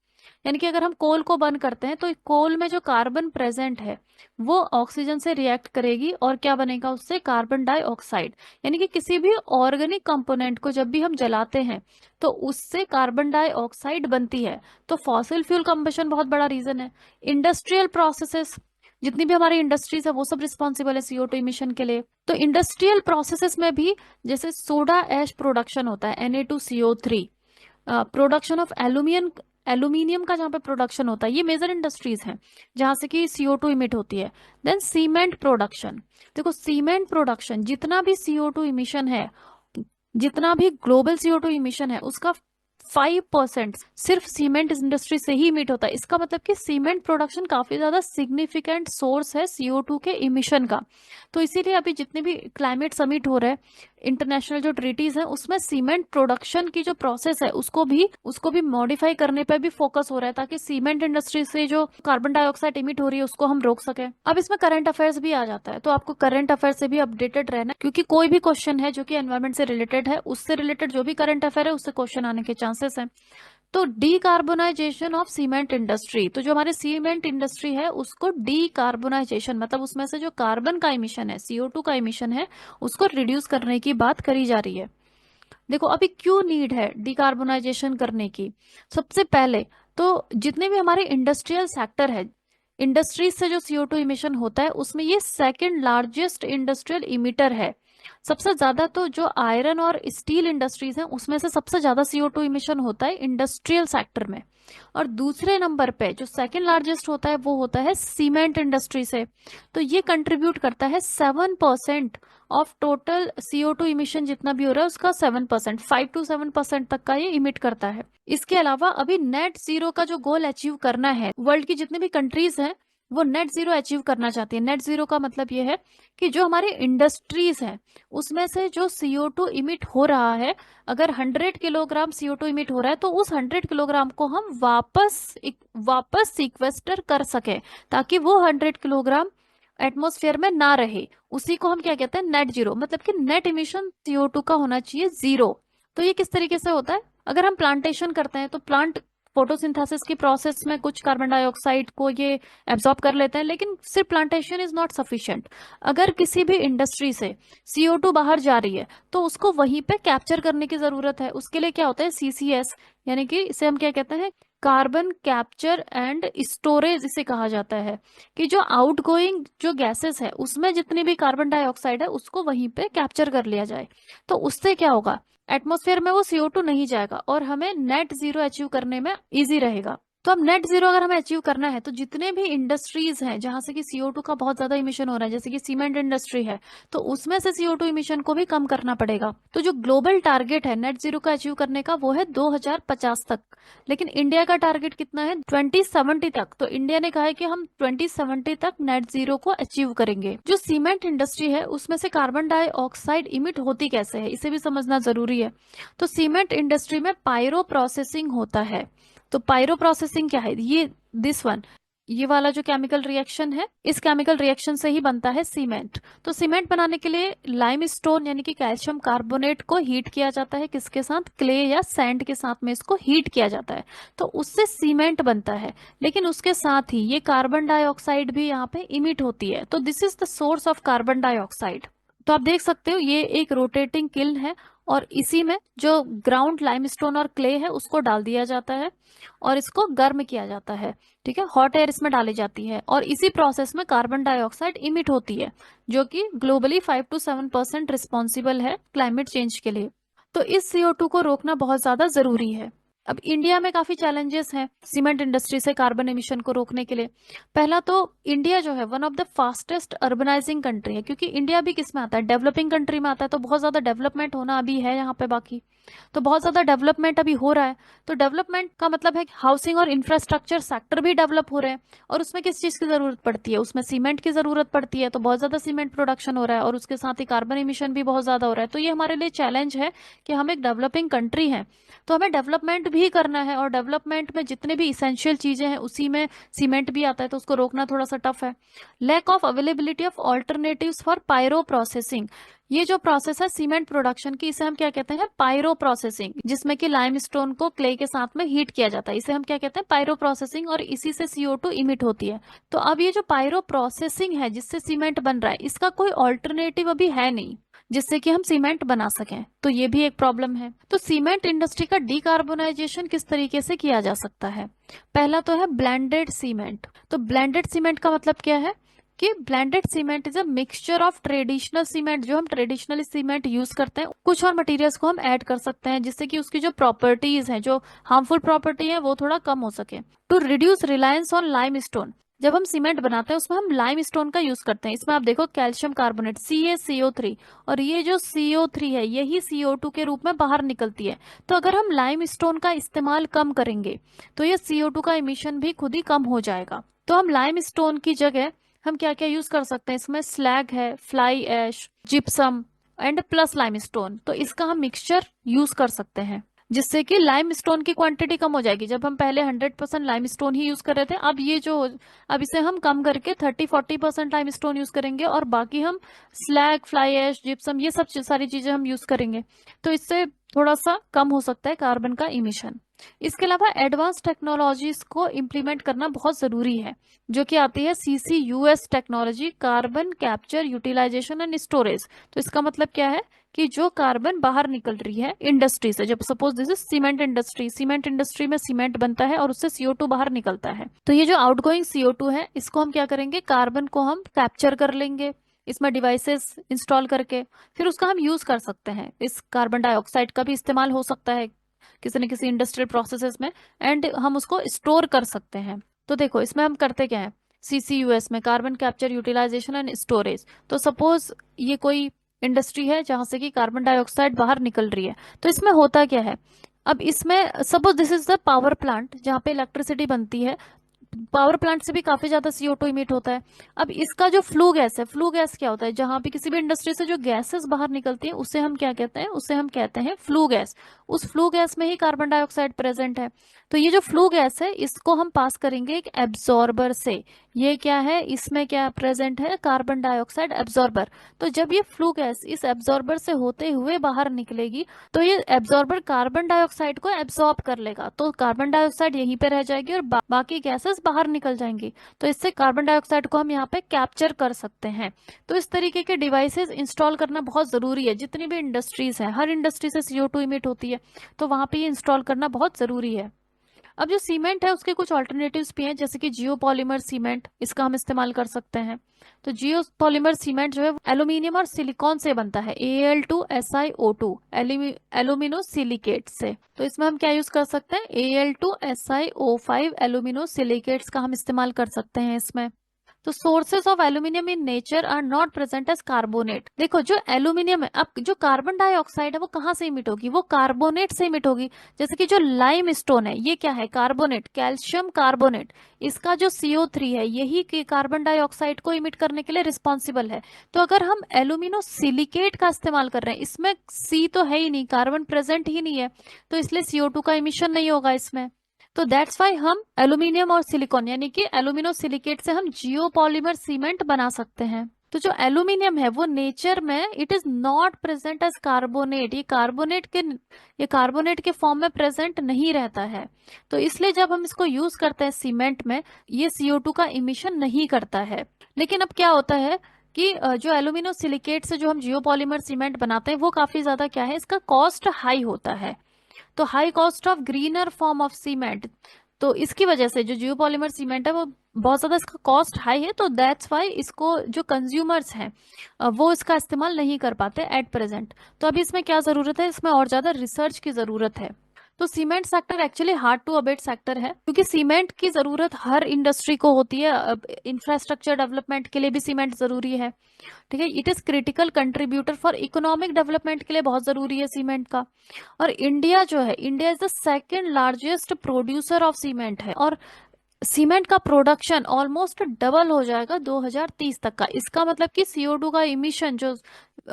यानी कि अगर हम कोल को बर्न करते हैं तो कोल में जो कार्बन प्रेजेंट है वो ऑक्सीजन से रिएक्ट करेगी और क्या बनेगा उससे, कार्बन डाइऑक्साइड। यानी कि किसी भी ऑर्गेनिक कंपोनेंट को जब भी हम जलाते हैं तो उससे कार्बन डाइऑक्साइड बनती है। तो फॉसिल फ्यूल कंबशन बहुत बड़ा रीजन है। इंडस्ट्रियल प्रोसेसेस, जितनी भी हमारी इंडस्ट्रीज है वो सब रिस्पॉन्सिबल है CO2 इमिशन के लिए। तो इंडस्ट्रियल प्रोसेसेस में भी जैसे सोडा ऐश प्रोडक्शन होता है Na2CO3, प्रोडक्शन ऑफ एल्यूमिनियम का जहाँ पे प्रोडक्शन होता है, ये मेजर इंडस्ट्रीज हैं जहां से कि CO2 इमिट होती है। Then cement production. देखो सीमेंट प्रोडक्शन, जितना भी CO2 इमिशन है, जितना भी ग्लोबल CO2 इमिशन है उसका 5% सिर्फ सीमेंट इंडस्ट्री से ही इमिट होता है। इसका मतलब कि सीमेंट प्रोडक्शन काफी ज्यादा सिग्निफिकेंट सोर्स है CO2 के इमिशन का। तो इसीलिए अभी जितने भी क्लाइमेट समिट हो रहे हैं, इंटरनेशनल जो ट्रीटीज हैं, उसमें सीमेंट प्रोडक्शन की जो प्रोसेस है उसको भी मॉडिफाई करने पर भी फोकस हो रहा है, ताकि सीमेंट इंडस्ट्री से जो कार्बन डाइऑक्साइड इमिट हो रही है उसको हम रोक सके। अब इसमें करंट अफेयर्स भी आ जाता है, तो आपको करंट अफेयर से भी अपडेटेड रहना, क्योंकि कोई भी क्वेश्चन है जो कि एनवायरमेंट से रिलेटेड है, उससे रिलेटेड जो भी करंट अफेयर है उससे क्वेश्चन आने के चांसेस हैं। तो डीकार्बोनाइजेशन ऑफ सीमेंट इंडस्ट्री, तो जो हमारे सीमेंट इंडस्ट्री है उसको डीकार्बोनाइजेशन, मतलब उसमें से जो कार्बन का इमिशन है, CO2 का इमिशन है, उसको रिड्यूस करने की बात करी जा रही है। देखो अभी क्यों नीड है डिकार्बोनाइजेशन करने की। सबसे पहले तो जितने भी हमारे इंडस्ट्रियल सेक्टर है, इंडस्ट्रीज से जो CO2 इमिशन होता है उसमें ये सेकंड लार्जेस्ट इंडस्ट्रियल इमिटर है। सबसे ज्यादा तो जो आयरन और स्टील इंडस्ट्रीज हैं उसमें से सबसे ज्यादा CO2 इमिशन होता है इंडस्ट्रियल सेक्टर में। और दूसरे नंबर पे जो सेकंड लार्जेस्ट होता है वो होता है सीमेंट इंडस्ट्री से। तो ये कंट्रीब्यूट करता है 7% ऑफ टोटल CO2 इमिशन, जितना भी हो रहा है उसका 7%, 5 to 7% तक का ये इमिट करता है। इसके अलावा अभी नेट जीरो का जो गोल अचीव करना है, वर्ल्ड की जितनी भी कंट्रीज हैं वो नेट जीरो अचीव करना चाहती है। नेट जीरो का मतलब ये है कि जो हमारी इंडस्ट्रीज है उसमें से जो CO2 इमिट हो रहा है, अगर 100 किलोग्राम CO2 इमिट हो रहा है तो उस 100 किलोग्राम को हम वापस सीक्वेस्टर कर सके, ताकि वो 100 किलोग्राम एटमॉस्फेयर में ना रहे। उसी को हम क्या कहते हैं, नेट जीरो, मतलब कि नेट इमिशन CO2 का होना चाहिए जीरो। तो ये किस तरीके से होता है, अगर हम प्लांटेशन करते हैं तो प्लांट फोटोसिंथेसिस की प्रोसेस में कुछ कार्बन डाइऑक्साइड को ये एब्जॉर्ब कर लेते हैं, लेकिन सिर्फ प्लांटेशन इज नॉट सफिशिएंट। अगर किसी भी इंडस्ट्री से CO2 बाहर जा रही है तो उसको वहीं पे कैप्चर करने की जरूरत है। उसके लिए क्या होता है, CCS, यानी कि इसे हम क्या कहते हैं, कार्बन कैप्चर एंड स्टोरेज इसे कहा जाता है। कि जो आउटगोइंग जो गैसेस है उसमें जितनी भी कार्बन डाइऑक्साइड है उसको वहीं पे कैप्चर कर लिया जाए। तो उससे क्या होगा, एटमॉस्फेयर में वो CO2 नहीं जाएगा और हमें नेट जीरो अचीव करने में इजी रहेगा। तो अब नेट जीरो अगर हमें अचीव करना है तो जितने भी इंडस्ट्रीज हैं जहां से कि CO2 का बहुत ज्यादा इमिशन हो रहा है, जैसे कि सीमेंट इंडस्ट्री है, तो उसमें से CO2 इमिशन को भी कम करना पड़ेगा। तो जो ग्लोबल टारगेट है नेट जीरो का अचीव करने का वो है 2050 तक, लेकिन इंडिया का टारगेट कितना है 2070 तक। तो इंडिया ने कहा है कि हम 2070 तक नेट जीरो को अचीव करेंगे। जो सीमेंट इंडस्ट्री है उसमें से कार्बन डाइऑक्साइड इमिट होती कैसे है, इसे भी समझना जरूरी है। तो सीमेंट इंडस्ट्री में पायरो प्रोसेसिंग होता है। तो पायरो प्रोसेसिंग क्या है, ये दिस वन, ये वाला जो केमिकल रिएक्शन है, इस केमिकल रिएक्शन से ही बनता है सीमेंट। तो सीमेंट बनाने के लिए लाइम स्टोन यानी कि कैल्शियम कार्बोनेट को हीट किया जाता है, किसके साथ, क्ले या सैंड के साथ में इसको हीट किया जाता है, तो उससे सीमेंट बनता है। लेकिन उसके साथ ही ये कार्बन डाइऑक्साइड भी यहाँ पे इमिट होती है। तो this is the source of carbon dioxide. तो आप देख सकते हो ये एक रोटेटिंग किल्न है और इसी में जो ग्राउंड लाइमस्टोन और क्ले है उसको डाल दिया जाता है और इसको गर्म किया जाता है। ठीक है, हॉट एयर इसमें डाली जाती है और इसी प्रोसेस में कार्बन डाइऑक्साइड इमिट होती है, जो कि ग्लोबली 5 to 7% रिस्पॉन्सिबल है क्लाइमेट चेंज के लिए। तो इस CO2 को रोकना बहुत ज्यादा जरूरी है। अब इंडिया में काफी चैलेंजेस हैं सीमेंट इंडस्ट्री से कार्बन एमिशन को रोकने के लिए। पहला तो इंडिया जो है one of the fastest urbanising country है, क्योंकि इंडिया भी किस में आता है, डेवलपिंग कंट्री में आता है। तो बहुत ज्यादा डेवलपमेंट होना अभी है यहाँ पे बाकी, तो बहुत ज्यादा डेवलपमेंट अभी हो रहा है। तो डेवलपमेंट का मतलब है कि हाउसिंग और इंफ्रास्ट्रक्चर सेक्टर भी डेवलप हो रहे हैं, और उसमें किस चीज की जरूरत पड़ती है, उसमें सीमेंट की जरूरत पड़ती है। तो बहुत ज्यादा सीमेंट प्रोडक्शन हो रहा है और उसके साथ ही कार्बन एमिशन भी बहुत ज्यादा हो रहा है। तो ये हमारे लिए चैलेंज है कि हम एक डेवलपिंग कंट्री हैं, तो हमें डेवलपमेंट भी करना है, और डेवलपमेंट में जितने भी इसेंशियल चीजें हैं उसी में सीमेंट भी आता है, तो उसको रोकना थोड़ा सा टफ है। Lack of availability of alternatives for pyro processing, ये जो प्रोसेस है सीमेंट प्रोडक्शन की, इसे हम क्या कहते हैं, पायरो प्रोसेसिंग, जिसमें कि लाइमस्टोन को क्ले के साथ में हीट किया जाता है, इसे हम क्या कहते हैं, पायरो प्रोसेसिंग, और इसी से CO2 इमिट होती है। तो अब ये जो पायरो प्रोसेसिंग है जिससे सीमेंट बन रहा है, इसका कोई ऑल्टरनेटिव अभी है नहीं जिससे कि हम सीमेंट बना सकें, तो ये भी एक प्रॉब्लम है। तो सीमेंट इंडस्ट्री का डीकार्बोनाइजेशन किस तरीके से किया जा सकता है, पहला तो है ब्लेंडेड सीमेंट। तो ब्लेंडेड सीमेंट का मतलब क्या है कि blended cement is a mixture of traditional cement, जो हम ट्रेडिशनली सीमेंट यूज करते हैं, कुछ और मटेरियल्स को हम ऐड कर सकते हैं जिससे कि उसकी जो प्रॉपर्टीज हैं, जो हार्मफुल प्रॉपर्टी है, वो थोड़ा कम हो सके। To reduce reliance on limestone, जब हम सीमेंट बनाते हैं उसमें हम लाइम स्टोन का यूज करते हैं। इसमें आप देखो कैल्शियम कार्बोनेट CaCO3, और ये जो CO3 है यही CO2 के रूप में बाहर निकलती है। तो अगर हम लाइम स्टोन का इस्तेमाल कम करेंगे तो ये CO2 का इमिशन भी खुद ही कम हो जाएगा। तो हम लाइम स्टोन की जगह हम क्या क्या यूज कर सकते हैं, इसमें स्लैग है, fly ash, gypsum and plus lime stone, तो इसका हम मिक्सचर यूज कर सकते हैं जिससे कि लाइम स्टोन की क्वांटिटी कम हो जाएगी। जब हम पहले 100% लाइम स्टोन ही यूज कर रहे थे, अब इसे हम कम करके 30-40% लाइम स्टोन यूज करेंगे, और बाकी हम स्लैग, फ्लाई ऐश, जिप्सम, ये सब सारी चीजें हम यूज करेंगे। तो इससे थोड़ा सा कम हो सकता है कार्बन का इमिशन। इसके अलावा एडवांस टेक्नोलॉजीज को इम्प्लीमेंट करना बहुत जरूरी है, जो कि आती है CCUS technology, carbon capture utilisation and storage. तो इसका मतलब क्या है कि जो कार्बन बाहर निकल रही है इंडस्ट्री से, जब suppose this is cement industry, cement industry में सीमेंट बनता है और उससे CO2 बाहर निकलता है, तो ये जो आउटगोइंग CO2 है इसको हम क्या करेंगे, कार्बन को हम कैप्चर कर लेंगे इसमें डिवाइसेस इंस्टॉल करके, फिर उसका हम यूज कर सकते हैं। इस कार्बन डाइऑक्साइड का भी इस्तेमाल हो सकता है किसी न किसी इंडस्ट्रियल प्रोसेसेस में, एंड हम उसको स्टोर कर सकते हैं। तो देखो इसमें हम करते क्या है, CCUS में carbon capture utilisation and storage. तो सपोज ये कोई इंडस्ट्री है जहां से कि कार्बन डाइऑक्साइड बाहर निकल रही है, तो इसमें होता क्या है, अब इसमें suppose this is the power plant जहाँ पे इलेक्ट्रिसिटी बनती है, पावर प्लांट से भी काफी ज्यादा CO2 इमिट होता है। अब इसका जो फ्लू गैस है, फ्लू गैस क्या होता है, जहां भी किसी भी इंडस्ट्री से जो गैसेस बाहर निकलती है उसे हम क्या कहते हैं, उसे हम कहते हैं फ्लू गैस। उस फ्लू गैस में ही कार्बन डाइऑक्साइड प्रेजेंट है। तो ये जो फ्लू गैस है इसको हम पास करेंगे एक एब्जॉर्बर से। ये क्या है, इसमें क्या प्रेजेंट है, कार्बन डाइऑक्साइड एब्जॉर्बर। तो जब ये फ्लू गैस इस एब्जॉर्बर से होते हुए बाहर निकलेगी तो ये एब्जॉर्बर कार्बन डाइऑक्साइड को एब्जॉर्ब कर लेगा, तो कार्बन डाइऑक्साइड यहीं पे रह जाएगी और बाकी गैसेस बाहर निकल जाएंगी। तो इससे कार्बन डाइऑक्साइड को हम यहाँ पे कैप्चर कर सकते हैं। तो इस तरीके के डिवाइसेस इंस्टॉल करना बहुत जरूरी है। जितनी भी इंडस्ट्रीज है, हर इंडस्ट्री से CO2 इमिट होती है, तो वहां पे ये इंस्टॉल करना बहुत जरूरी है। अब जो सीमेंट है उसके कुछ ऑल्टरनेटिव्स भी हैं, जैसे कि जियोपॉलीमर सीमेंट, इसका हम इस्तेमाल कर सकते हैं। तो जियोपॉलीमर सीमेंट जो है एल्यूमिनियम और सिलिकॉन से बनता है, Al2SiO2 एल्यूमिनो सिलिकेट से। तो इसमें हम क्या यूज कर सकते हैं, Al2SiO5 एल्यूमिनो सिलिकेट्स का हम इस्तेमाल कर सकते हैं इसमें। तो sources of aluminium in nature are not present as carbonate. देखो जो एल्यूमिनियम है, अब जो कार्बन डाइऑक्साइड है वो कहाँ से इमिट होगी, वो कार्बोनेट से इमिट होगी। जैसे कि जो लाइम स्टोन है ये क्या है, कार्बोनेट, कैल्शियम कार्बोनेट। इसका जो CO3 है यही कार्बन डाइऑक्साइड को इमिट करने के लिए रिस्पॉन्सिबल है। तो अगर हम एल्यूमिनो सिलिकेट का इस्तेमाल कर रहे हैं, इसमें सी तो है ही नहीं, कार्बन प्रेजेंट ही नहीं है, तो इसलिए CO2 का इमिशन नहीं होगा इसमें। तो दैट्स वाई हम एल्यूमिनियम और सिलिकॉन यानी कि एल्यूमिनो सिलिकेट से हम जियोपॉलीमर सीमेंट बना सकते हैं। तो जो एल्यूमिनियम है वो नेचर में it is not present as carbonate, ये कार्बोनेट के फॉर्म में प्रेजेंट नहीं रहता है। तो इसलिए जब हम इसको यूज करते हैं सीमेंट में, ये CO2 का इमिशन नहीं करता है। लेकिन अब क्या होता है कि जो एल्यूमिनो सिलिकेट से जो हम जियोपॉलीमर सीमेंट बनाते हैं वो काफी ज्यादा क्या है, इसका कॉस्ट हाई होता है। तो high cost of greener form of cement, तो इसकी वजह से जो जियोपॉलीमर सीमेंट है वो बहुत ज्यादा इसका कॉस्ट हाई है। तो दैट्स वाई इसको जो कंज्यूमर्स हैं वो इसका इस्तेमाल नहीं कर पाते एट प्रेजेंट। तो अभी इसमें क्या जरूरत है, इसमें और ज्यादा रिसर्च की जरूरत है। तो cement sector actually hard to abate sector है, क्योंकि सीमेंट की जरूरत हर इंडस्ट्री को होती है। इंफ्रास्ट्रक्चर डेवलपमेंट के लिए भी सीमेंट जरूरी है, ठीक है। It is critical contributor for economic development के लिए बहुत जरूरी है सीमेंट का। और इंडिया जो है, India is the second largest producer of cement है, और सीमेंट का प्रोडक्शन ऑलमोस्ट डबल हो जाएगा 2030 तक का। इसका मतलब कि CO2 का इमिशन जो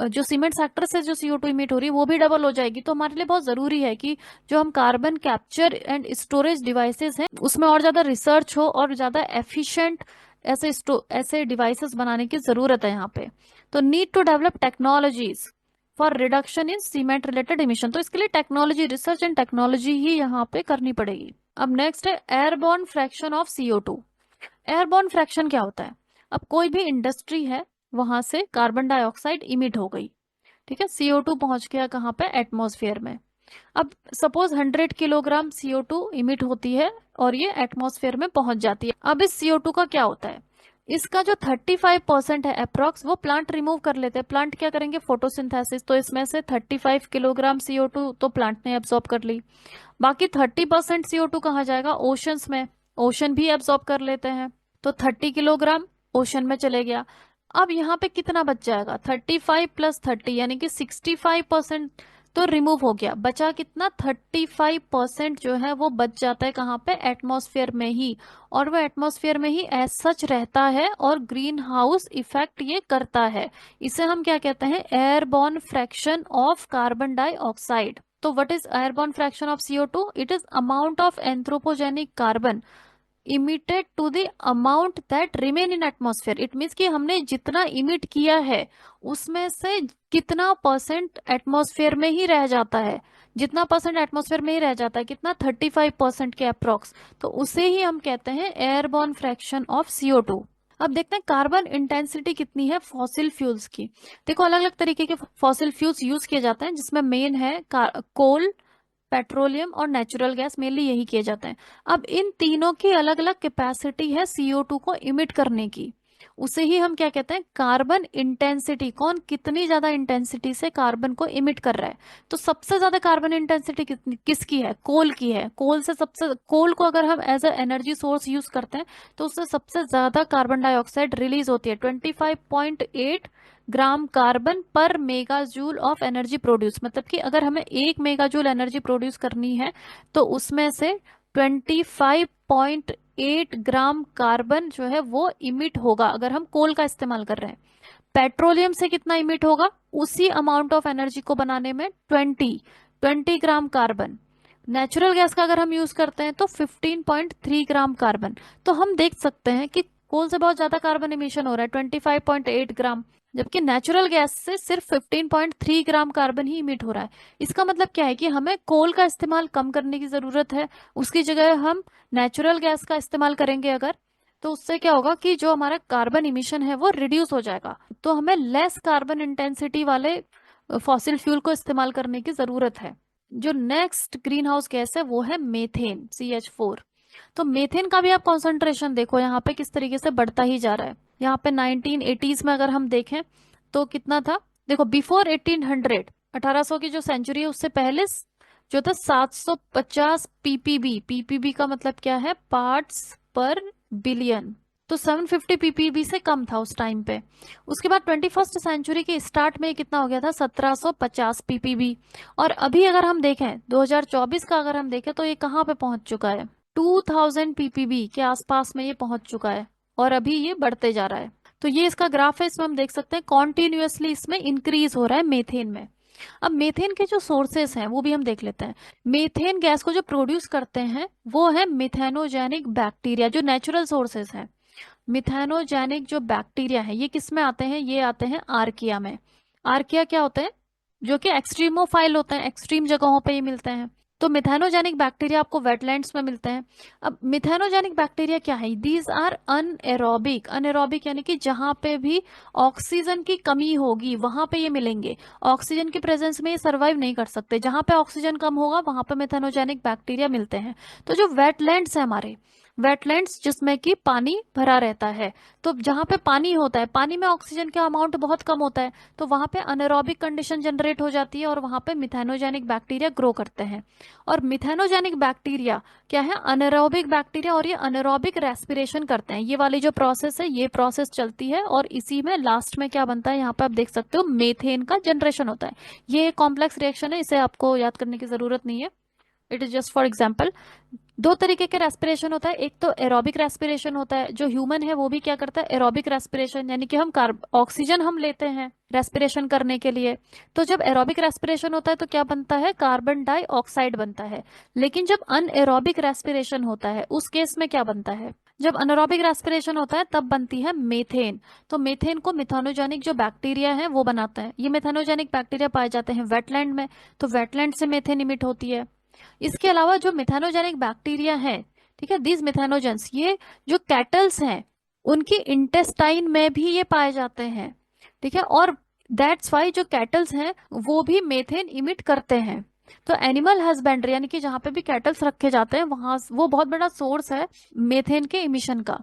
जो सीमेंट सेक्टर से जो CO2 इमिट हो रही है वो भी डबल हो जाएगी। तो हमारे लिए बहुत जरूरी है कि जो हम carbon capture and storage devices हैं उसमें और ज्यादा रिसर्च हो और ज्यादा एफिशिएंट ऐसे डिवाइसेस बनाने की जरूरत है यहाँ पे। तो need to develop technologies for reduction in cement related emission. तो इसके लिए टेक्नोलॉजी, रिसर्च एंड टेक्नोलॉजी ही यहाँ पे करनी पड़ेगी। अब नेक्स्ट है airborne fraction of CO2। Airborne fraction क्या होता है, अब कोई भी इंडस्ट्री है वहां से कार्बन डाइऑक्साइड इमिट हो गई, ठीक है, CO2 पहुंच गया कहाँ पे, एटमॉस्फेयर में। अब सपोज 100 किलोग्राम CO2 इमिट होती है और ये एटमॉस्फेयर में पहुंच जाती है। अब इस CO2 का क्या होता है, इसका जो 35% है अप्रॉक्स, वो प्लांट रिमूव कर लेते हैं। प्लांट क्या करेंगे, फोटोसिंथेसिस, तो इसमें से 35 किलोग्राम CO2 तो प्लांट ने एब्सॉर्ब कर ली। बाकी 30% CO2 कहाँ जाएगा, ओशंस में, ओशन भी एब्सॉर्ब कर लेते हैं। तो 30 किलोग्राम ओशन में चले गया। अब यहाँ पे कितना बच जाएगा, 35 प्लस 30 यानी कि 65% तो रिमूव हो गया। बचा कितना, 35% जो है वो बच जाता है कहाँ पे, एटमॉस्फेयर में ही। और वो एटमॉस्फेयर में ही एज सच रहता है और ग्रीन हाउस इफेक्ट ये करता है। इसे हम क्या कहते हैं, airborne fraction of carbon dioxide. तो what is airborne fraction of CO2, it is amount of anthropogenic carbon emitted to the amount that remain in atmosphere. It means कि हमने जितना इमिट किया है उसमें से कितना परसेंट एटमॉस्फेयर में ही रह जाता है, जितना परसेंट एटमॉस्फेयर में ही रह जाता है, कितना, 35% के अप्रोक्स। तो उसे ही हम कहते हैं एयरबॉर्न फ्रैक्शन ऑफ CO2। अब देखते हैं कार्बन इंटेंसिटी कितनी है फॉसिल फ्यूल्स की। देखो अलग अलग तरीके के फॉसिल फ्यूल्स यूज किए जाते हैं, जिसमें मेन है कोल, पेट्रोलियम और नेचुरल गैस, मेनली यही किए जाते हैं। अब इन तीनों की अलग अलग कैपेसिटी है CO2 को इमिट करने की। उसे ही हम क्या कहते हैं, कार्बन इंटेंसिटी, कौन कितनी ज्यादा इंटेंसिटी से कार्बन को इमिट कर रहा है। तो सबसे ज्यादा कार्बन इंटेंसिटी कितनी किसकी है, कोल की है। कोल को अगर हम as a energy source use करते हैं तो उससे सबसे ज्यादा कार्बन डाइऑक्साइड रिलीज होती है, 25.8 ग्राम कार्बन पर mega joule of energy produce. मतलब कि अगर हमें 1 मेगा जूल एनर्जी प्रोड्यूस करनी है तो उसमें से 25.8 ग्राम कार्बन जो है वो इमिट होगा अगर हम कोल का इस्तेमाल कर रहे हैं। पेट्रोलियम से कितना इमिट होगा, उसी अमाउंट ऑफ एनर्जी को बनाने में 20 ग्राम कार्बन। नेचुरल गैस का अगर हम यूज करते हैं तो 15.3 ग्राम कार्बन। तो हम देख सकते हैं कि कोल से बहुत ज्यादा कार्बन इमिशन हो रहा है, 25.8 ग्राम, जबकि नेचुरल गैस से सिर्फ 15.3 ग्राम कार्बन ही इमिट हो रहा है। इसका मतलब क्या है कि हमें कोल का इस्तेमाल कम करने की जरूरत है, उसकी जगह हम नेचुरल गैस का इस्तेमाल करेंगे अगर, तो उससे क्या होगा कि जो हमारा कार्बन इमिशन है वो रिड्यूस हो जाएगा। तो हमें लेस कार्बन इंटेंसिटी वाले फॉसिल फ्यूल को इस्तेमाल करने की जरूरत है। जो नेक्स्ट ग्रीन हाउस गैस है वो है मेथेन, CH4। तो मेथेन का भी आप कॉन्सेंट्रेशन देखो यहाँ पे किस तरीके से बढ़ता ही जा रहा है। यहाँ पे 1980s में अगर हम देखें तो कितना था, देखो बिफोर 1800, 1800 की जो सेंचुरी है उससे पहले जो था 750 पीपीबी। पीपीबी का मतलब क्या है, पार्ट्स पर बिलियन। तो 750 पीपीबी से कम था उस टाइम पे। उसके बाद 21st सेंचुरी के स्टार्ट में ये कितना हो गया था, 1750 पीपीबी। और अभी अगर हम देखें 2024 का अगर हम देखें तो ये कहाँ पे पहुंच चुका है, 2000 पीपीबी के आसपास में ये पहुंच चुका है। और अभी ये बढ़ते जा रहा है। तो ये इसका ग्राफ है, इसमें हम देख सकते हैं कॉन्टिन्यूअसली इसमें इंक्रीज हो रहा है मेथेन में। अब मेथेन के जो सोर्सेस हैं वो भी हम देख लेते हैं। मेथेन गैस को जो प्रोड्यूस करते हैं वो है मिथेनोजेनिक बैक्टीरिया, जो नेचुरल सोर्सेस हैं। मिथेनोजेनिक जो बैक्टीरिया है ये किस में आते हैं, ये आते हैं आर्किया में। आर्किया क्या होते हैं, जो कि एक्सट्रीमोफाइल होते हैं, एक्सट्रीम जगहों पे ये मिलते हैं। तो मिथेनोजेनिक बैक्टीरिया आपको वेटलैंड्स में मिलते हैं। अब मिथेनोजेनिक बैक्टीरिया क्या है, दीज आर अनएरोबिक। अनएरोबिक यानी कि जहां पे भी ऑक्सीजन की कमी होगी वहां पे ये मिलेंगे। ऑक्सीजन की प्रेजेंस में ये सर्वाइव नहीं कर सकते, जहां पे ऑक्सीजन कम होगा वहां पे मिथेनोजेनिक बैक्टीरिया मिलते हैं। तो जो वेटलैंड्स है हमारे, वेटलैंड्स जिसमें कि पानी भरा रहता है, तो जहां पे पानी होता है, पानी में ऑक्सीजन का अमाउंट बहुत कम होता है, तो वहां पे अनएरोबिक कंडीशन जनरेट हो जाती है और वहां पे मिथेनोजेनिक बैक्टीरिया ग्रो करते हैं। और मिथेनोजेनिक बैक्टीरिया क्या है, अनएरोबिक बैक्टीरिया, और ये अनएरोबिक रेस्पिरेशन करते हैं। ये वाली जो प्रोसेस है ये प्रोसेस चलती है और इसी में लास्ट में क्या बनता है, यहाँ पे आप देख सकते हो मेथेन का जनरेशन होता है। ये एक कॉम्प्लेक्स रिएक्शन है, इसे आपको याद करने की जरूरत नहीं है, it is just for example. दो तरीके के रेस्पिरेशन होता है, एक तो एरोबिक रेस्पिरेशन होता है, जो ह्यूमन है वो भी क्या करता है, एरोबिक रेस्पिरेशन, यानी कि हम ऑक्सीजन हम लेते हैं रेस्पिरेशन करने के लिए। तो जब एरोबिक रेस्पिरेशन होता है तो क्या बनता है, कार्बन डाइऑक्साइड बनता है। लेकिन जब अनएरोबिक रेस्पिरेशन होता है उस केस में क्या बनता है, जब अनएरोबिक रेस्पिरेशन होता है तब बनती है मेथेन। तो मेथेन को मिथेनोजेनिक जो बैक्टीरिया है वो बनाता है। ये मिथेनोजेनिक बैक्टीरिया पाए जाते हैं वेटलैंड में, तो वेटलैंड से मेथेन इमिट होती है। इसके अलावा जो मिथेनोजेनिक बैक्टीरिया है, ठीक है, दिस मिथेनोजेंस, ये जो कैटल्स हैं उनकी इंटेस्टाइन में भी ये पाए जाते हैं, ठीक है। और दैट्स वाई जो कैटल्स हैं वो भी मेथेन इमिट करते हैं। तो एनिमल हस्बेंड्री यानी कि जहां पे भी कैटल्स रखे जाते हैं वहां वो बहुत बड़ा सोर्स है मेथेन के इमिशन का।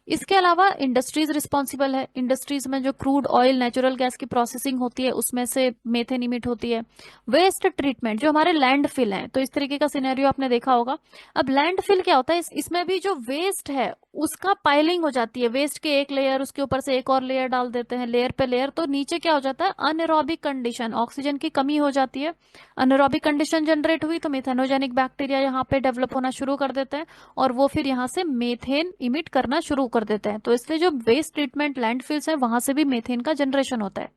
इसके अलावा इंडस्ट्रीज रिस्पॉन्सिबल है, इंडस्ट्रीज में जो क्रूड ऑयल नेचुरल गैस की प्रोसेसिंग होती है उसमें से मेथेन इमिट होती है। वेस्ट ट्रीटमेंट, जो हमारे लैंडफिल हैं, तो इस तरीके का सिनेरियो आपने देखा होगा। अब लैंडफिल क्या होता है, इसमें भी जो वेस्ट है उसका पाइलिंग हो जाती है, वेस्ट के एक लेयर उसके ऊपर से एक और लेयर डाल देते हैं, लेयर पे लेयर, तो नीचे क्या हो जाता है, अनएरोबिक कंडीशन, ऑक्सीजन की कमी हो जाती है। अनएरोबिक कंडीशन जनरेट हुई तो मिथेनोजेनिक बैक्टीरिया यहाँ पे डेवलप होना शुरू कर देते हैं और वो फिर यहाँ से मेथेन इमिट करना शुरू कर देते हैं। तो इसलिए जो वेस्ट ट्रीटमेंट लैंडफिल्स है वहां से भी मेथेन का जनरेशन होता है।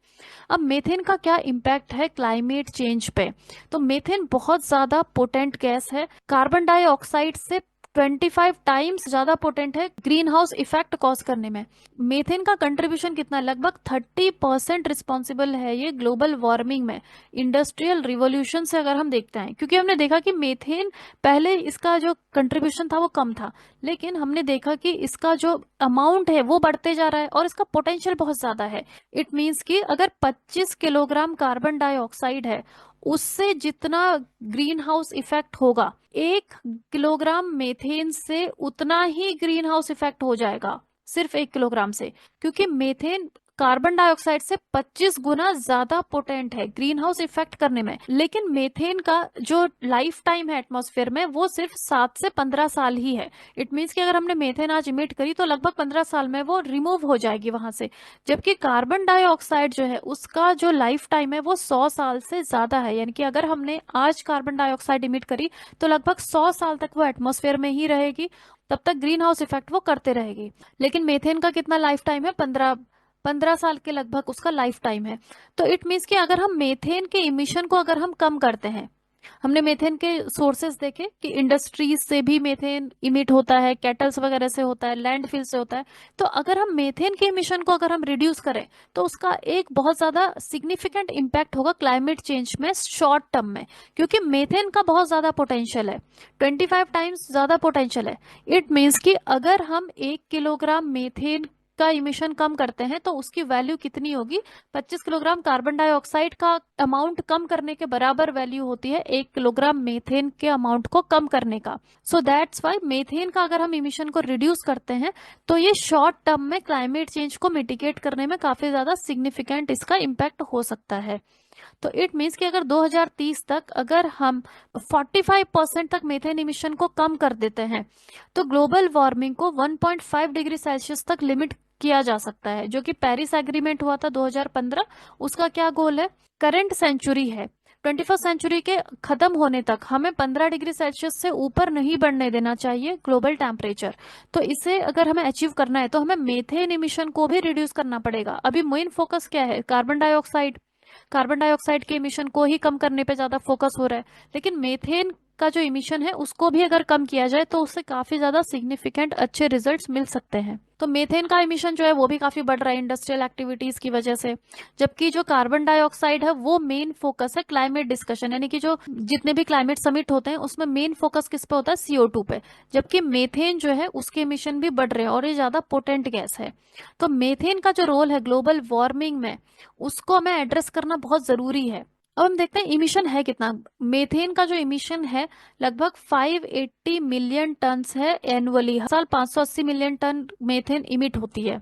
अब मेथेन का क्या इम्पैक्ट है क्लाइमेट चेंज पे, तो मेथेन बहुत ज्यादा पोटेंट गैस है, कार्बन डाइऑक्साइड से 25 टाइम्स ज्यादा पोटेंट है ग्रीन हाउस इफेक्ट कॉज करने में। मेथेन का कंट्रीब्यूशन कितना है, लगभग 30% रिस्पॉन्सिबल है ये ग्लोबल वार्मिंग में, इंडस्ट्रियल रिवोल्यूशन से अगर हम देखते हैं। क्योंकि हमने देखा कि मेथेन पहले इसका जो कंट्रीब्यूशन था वो कम था, लेकिन हमने देखा कि इसका जो अमाउंट है वो बढ़ते जा रहा है और इसका पोटेंशियल बहुत ज्यादा है। इट मीन्स कि अगर 25 किलोग्राम कार्बन डाइऑक्साइड है उससे जितना ग्रीन हाउस इफेक्ट होगा, 1 किलोग्राम मेथेन से उतना ही ग्रीन हाउस इफेक्ट हो जाएगा, सिर्फ 1 किलोग्राम से। क्योंकि मेथेन कार्बन डाइऑक्साइड से 25 गुना ज्यादा पोटेंट है ग्रीन हाउस इफेक्ट करने में। लेकिन मेथेन का जो लाइफ टाइम है एटमॉस्फेयर में वो सिर्फ 7 से 15 साल ही है। इट मीन्स कि अगर हमने मेथेन आज इमिट करी तो लगभग 15 साल में वो रिमूव हो जाएगी वहां से। जबकि कार्बन डाइऑक्साइड जो है उसका जो लाइफ टाइम है वो 100 साल से ज्यादा है, यानी कि अगर हमने आज कार्बन डाइऑक्साइड इमिट करी तो लगभग 100 साल तक वो एटमॉस्फेयर में ही रहेगी, तब तक ग्रीन हाउस इफेक्ट वो करते रहेगी। लेकिन मेथेन का कितना लाइफ टाइम है, 15 साल के लगभग उसका लाइफ टाइम है। तो इट मीन्स कि अगर हम मेथेन के इमिशन को अगर हम कम करते हैं, हमने मेथेन के सोर्सेस देखे कि इंडस्ट्रीज से भी मेथेन इमिट होता है, कैटल्स वगैरह से होता है, लैंडफिल से होता है। तो अगर हम मेथेन के इमिशन को अगर हम रिड्यूस करें तो उसका एक बहुत ज्यादा सिग्निफिकेंट इम्पैक्ट होगा क्लाइमेट चेंज में शॉर्ट टर्म में, क्योंकि मेथेन का बहुत ज्यादा पोटेंशियल है, 25 टाइम्स ज्यादा पोटेंशियल है। इट मीन्स कि अगर हम 1 किलोग्राम मेथेन का इमिशन कम करते हैं तो उसकी वैल्यू कितनी होगी? 25 किलोग्राम कार्बन डाइऑक्साइड का अमाउंट कम करने के बराबर वैल्यू होती है 1 किलोग्राम मीथेन के अमाउंट को कम करने का। सो दैट्स वाई मीथेन का अगर हम इमिशन को रिड्यूस करते हैं तो ये शॉर्ट टर्म में क्लाइमेट चेंज को मिटिगेट करने में काफी ज्यादा सिग्निफिकेंट इसका इम्पैक्ट हो सकता है। तो इट मीन्स कि अगर 2030 तक अगर हम 45% तक मीथेन इमिशन को कम कर देते हैं तो ग्लोबल वार्मिंग को 1.5 डिग्री सेल्सियस तक लिमिट किया जा सकता है, जो कि पेरिस एग्रीमेंट हुआ था 2015। उसका क्या गोल है? करंट सेंचुरी है, 21st सेंचुरी के खत्म होने तक हमें 15 डिग्री सेल्सियस से ऊपर नहीं बढ़ने देना चाहिए ग्लोबल टेम्परेचर। तो इसे अगर हमें अचीव करना है तो हमें मीथेन इमिशन को भी रिड्यूस करना पड़ेगा। अभी मेन फोकस क्या है? कार्बन डाइऑक्साइड के इमिशन को ही कम करने पे ज्यादा फोकस हो रहा है, लेकिन मीथेन का जो इमिशन है उसको भी अगर कम किया जाए तो उससे काफी ज्यादा सिग्निफिकेंट अच्छे रिजल्ट्स मिल सकते हैं। तो मीथेन का इमिशन जो है वो भी काफी बढ़ रहा है इंडस्ट्रियल एक्टिविटीज की वजह से, जबकि जो कार्बन डाइऑक्साइड है वो मेन फोकस है क्लाइमेट डिस्कशन, यानी कि जो जितने भी क्लाइमेट समिट होते हैं उसमें मेन फोकस किस पे होता है? CO2 पे। जबकि मीथेन जो है उसके इमिशन भी बढ़ रहे हैं और ये ज्यादा पोटेंट गैस है। तो मीथेन का जो रोल है ग्लोबल वार्मिंग में उसको हमें एड्रेस करना बहुत जरूरी है। अब हम देखते हैं इमिशन है कितना। मीथेन का जो इमिशन है लगभग 580 मिलियन टन है एनुअली। हर साल 580 मिलियन टन मीथेन इमिट होती है,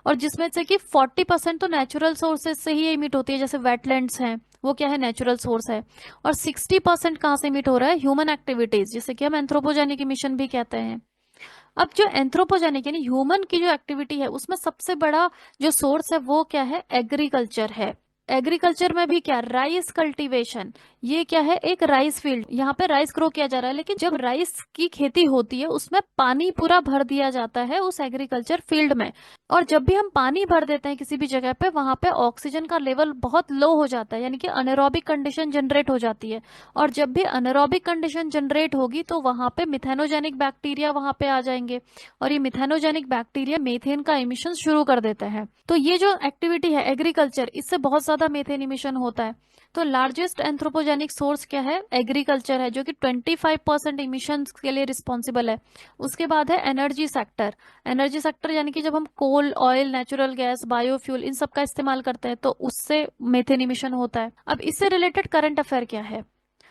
और जिसमें से कि 40% तो नेचुरल सोर्सेज से ही इमिट होती है, जैसे वेटलैंड्स हैं वो क्या है? नेचुरल सोर्स है। और 60% कहाँ से इमिट हो रहा है? ह्यूमन एक्टिविटीज, जिसे कि हम एंथ्रोपोजेनिक इमिशन भी कहते हैं। अब जो एंथ्रोपोजेनिक यानी ह्यूमन की जो एक्टिविटी है उसमें सबसे बड़ा जो सोर्स है वो क्या है? एग्रीकल्चर है। एग्रीकल्चर में भी क्या? Rice cultivation. ये क्या है? एक राइस फील्ड, यहाँ पे राइस ग्रो किया जा रहा है, लेकिन जब राइस की खेती होती है उसमें पानी पूरा भर दिया जाता है उस एग्रीकल्चर फील्ड में। और जब भी हम पानी भर देते हैं किसी भी जगह पे, वहां पे ऑक्सीजन का लेवल बहुत लो हो जाता है, यानी कि अनेरोबिक कंडीशन जनरेट हो जाती है। और जब भी अनेरोबिक कंडीशन जनरेट होगी तो वहां पे मिथेनोजेनिक बैक्टीरिया वहां पे आ जाएंगे, और ये मिथेनोजेनिक बैक्टीरिया मीथेन का इमिशन शुरू कर देते हैं। तो ये जो एक्टिविटी है एग्रीकल्चर, इससे बहुत ज्यादा मीथेन इमिशन होता है। तो लार्जेस्ट एंथ्रोपोजेनिक सोर्स क्या है? एग्रीकल्चर है, जो कि 25% इमिशन के लिए रिस्पॉन्सिबल है। उसके बाद है एनर्जी सेक्टर। एनर्जी सेक्टर यानी कि जब हम कोल, ऑयल, नेचुरल गैस, बायोफ्यूल इन सब का इस्तेमाल करते हैं तो उससे मीथेन इमिशन होता है। अब इससे रिलेटेड करंट अफेयर क्या है?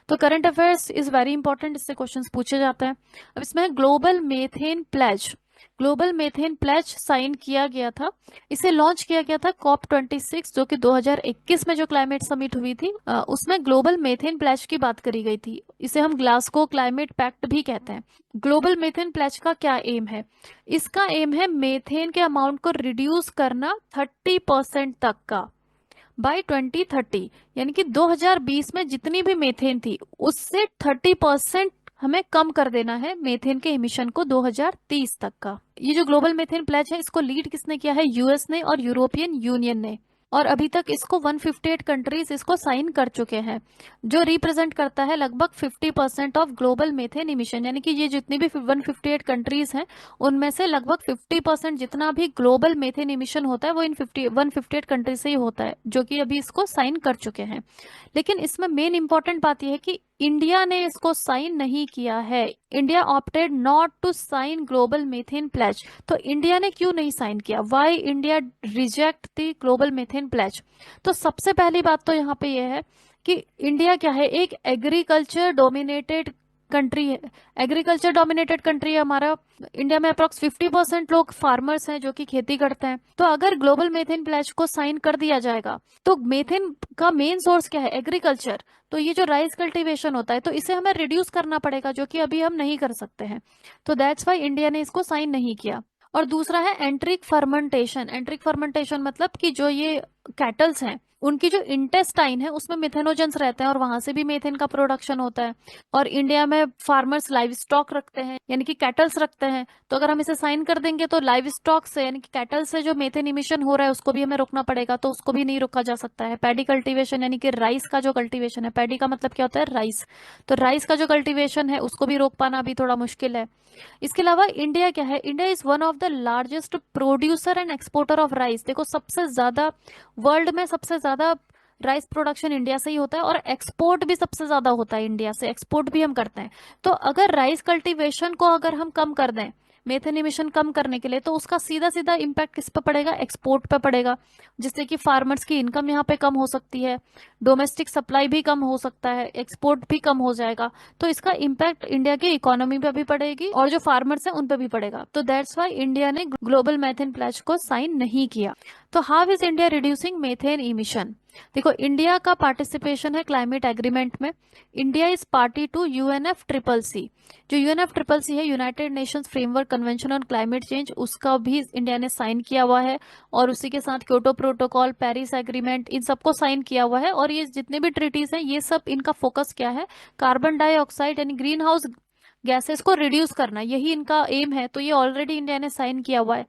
तो current affairs is very important, इससे क्वेश्चंस पूछे जाते हैं। अब इसमें global methane pledge, global methane pledge sign किया गया था। इसे लॉन्च किया गया था COP26, जो कि 2021 में जो क्लाइमेट समिट हुई थी उसमें ग्लोबल मीथेन प्लेज की बात करी गई थी। इसे हम ग्लासगो क्लाइमेट पैक्ट भी कहते हैं। ग्लोबल मीथेन प्लेज का क्या एम है? इसका एम है मीथेन के अमाउंट को रिड्यूस करना 30% तक का बाय 2030, यानी कि 2020 में जितनी भी मीथेन थी उससे 30% हमें कम कर देना है मीथेन के इमिशन को 2030 तक का। ये जो ग्लोबल मीथेन प्लेज है इसको लीड किसने किया है? यूएस ने और यूरोपियन यूनियन ने। और अभी तक इसको 158 कंट्रीज इसको साइन कर चुके हैं, जो रिप्रेजेंट करता है लगभग 50% ऑफ ग्लोबल मीथेन इमिशन। यानी कि ये जितनी भी 158 कंट्रीज हैं उनमें से लगभग 50% जितना भी ग्लोबल मीथेन इमिशन होता है वो इन 158 कंट्रीज से ही होता है, जो कि अभी इसको साइन कर चुके हैं। लेकिन इसमें मेन इंपॉर्टेंट बात यह है कि इंडिया ने इसको साइन नहीं किया है। India opted not to sign global methane pledge. तो इंडिया ने क्यों नहीं साइन किया? Why India reject the global methane pledge? तो सबसे पहली बात तो यहाँ पे यह है कि इंडिया क्या है? एक एग्रीकल्चर डोमिनेटेड कंट्री है। एग्रीकल्चर डोमिनेटेड कंट्री है हमारा। इंडिया में अप्रोक्स 50% लोग फार्मर्स हैं जो कि खेती करते हैं। तो अगर ग्लोबल मीथेन प्लेज को साइन कर दिया जाएगा तो मीथेन का मेन सोर्स क्या है? एग्रीकल्चर। तो ये जो राइस कल्टीवेशन होता है तो इसे हमें रिड्यूस करना पड़ेगा, जो कि अभी हम नहीं कर सकते हैं। तो दैट्स वाई इंडिया ने इसको साइन नहीं किया। और दूसरा है एंट्रिक फर्मेंटेशन। एंट्रिक फर्मेंटेशन मतलब कि जो ये कैटल्स हैं उनकी जो इंटेस्टाइन है उसमें मिथेनोजेंस रहते हैं और वहां से भी मीथेन का प्रोडक्शन होता है। और इंडिया में फार्मर्स लाइव स्टॉक रखते हैं, यानी कि कैटल्स रखते हैं। तो अगर हम इसे साइन कर देंगे तो लाइव स्टॉक से यानी कि कैटल से जो मीथेन इमिशन हो रहा है उसको भी हमें रोकना पड़ेगा, तो उसको भी नहीं रोका जा सकता है। पैडी कल्टीवेशन यानी कि राइस का जो कल्टीवेशन है, पैडी का मतलब क्या होता है? राइस। तो राइस का जो कल्टीवेशन है उसको भी रोक पाना अभी थोड़ा मुश्किल है। इसके अलावा इंडिया क्या है? India is one of the largest producer and exporter of rice. देखो सबसे ज्यादा वर्ल्ड में सबसे ज्यादा राइस प्रोडक्शन इंडिया से ही होता है और एक्सपोर्ट भी सबसे ज्यादा होता है इंडिया से, एक्सपोर्ट भी हम करते हैं। तो अगर राइस कल्टीवेशन को अगर हम कम कर दें मेथेन इमिशन कम करने के लिए, तो उसका सीधा सीधा इम्पैक्ट किस पे पड़ेगा, एक्सपोर्ट पे पड़ेगा, जिससे कि फार्मर्स की इनकम यहाँ पे कम हो सकती है, डोमेस्टिक सप्लाई भी कम हो सकता है, एक्सपोर्ट भी कम हो जाएगा। तो इसका इम्पैक्ट इंडिया की इकोनॉमी पे भी पड़ेगी और जो फार्मर्स हैं उन पे भी पड़ेगा। तो दैट्स वाई इंडिया ने ग्लोबल मेथेन प्लेज को साइन नहीं किया। तो how is India reducing methane emission? देखो, इंडिया का पार्टिसिपेशन है क्लाइमेट एग्रीमेंट में। India is party to UNF triple C. जो यूएनएफ ट्रिपल सी है, United Nations framework convention on climate change, उसका भी इंडिया ने साइन किया हुआ है। और उसी के साथ क्योटो प्रोटोकॉल, पेरिस एग्रीमेंट, इन सबको साइन किया हुआ है। और ये जितने भी ट्रीटीज हैं, ये सब इनका फोकस क्या है, कार्बन डाइऑक्साइड यानी ग्रीन हाउस गैसेस को रिड्यूस करना, यही इनका एम है। तो ये ऑलरेडी इंडिया ने साइन किया हुआ है।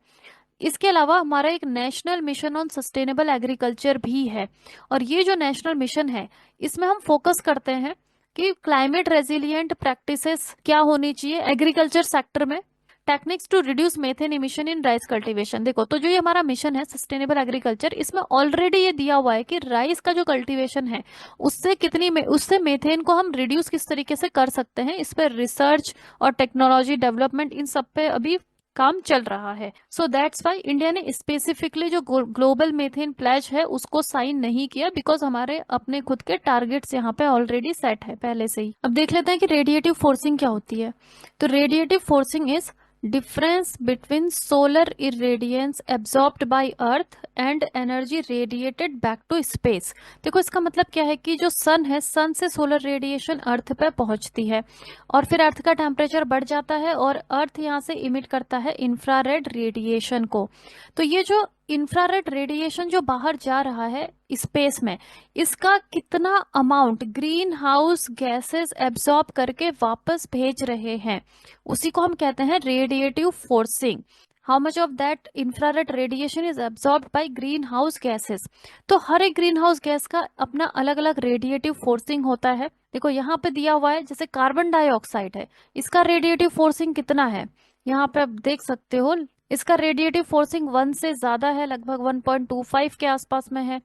इसके अलावा हमारा एक national mission on sustainable agriculture भी है। और ये जो नेशनल मिशन है, इसमें हम फोकस करते हैं कि क्लाइमेट रेजिलिएंट प्रैक्टिसेस क्या होनी चाहिए एग्रीकल्चर सेक्टर में, techniques to reduce methane emission in rice cultivation. देखो, तो जो ये हमारा मिशन है सस्टेनेबल एग्रीकल्चर, इसमें ऑलरेडी ये दिया हुआ है कि राइस का जो कल्टीवेशन है, उससे मेथेन को हम रिड्यूस किस तरीके से कर सकते हैं। इस पर रिसर्च और टेक्नोलॉजी डेवलपमेंट, इन सब पे अभी काम चल रहा है। सो दैट्स वाई इंडिया ने स्पेसिफिकली जो ग्लोबल मेथेन प्लेज है उसको साइन नहीं किया, बिकॉज हमारे अपने खुद के टारगेट्स यहाँ पे ऑलरेडी सेट है पहले से ही। अब देख लेते हैं कि रेडिएटिव फोर्सिंग क्या होती है। तो radiative forcing is difference between solar irradiance absorbed by earth and energy radiated back to space. देखो, इसका मतलब क्या है कि जो सन है, सन से सोलर रेडिएशन अर्थ पे पहुंचती है और फिर अर्थ का टेम्परेचर बढ़ जाता है और अर्थ यहाँ से इमिट करता है इंफ्रारेड रेडिएशन को। तो ये जो इंफ्रारेड रेडिएशन जो बाहर जा रहा है स्पेस में, इसका कितना amount green house gases absorb करके वापस भेज रहे हैं, उसी को हम कहते हैं radiative forcing. How much of that infrared radiation is absorbed by green house gases. तो हर एक ग्रीन हाउस गैस का अपना अलग अलग रेडिएटिव फोर्सिंग होता है। देखो, यहाँ पे दिया हुआ है, जैसे कार्बन डाइऑक्साइड है, इसका रेडिएटिव फोर्सिंग कितना है, यहाँ पे आप देख सकते हो। इसका रेडिएटिव फोर्सिंग 1 से ज्यादा है, लगभग 1.25 के आसपास में है।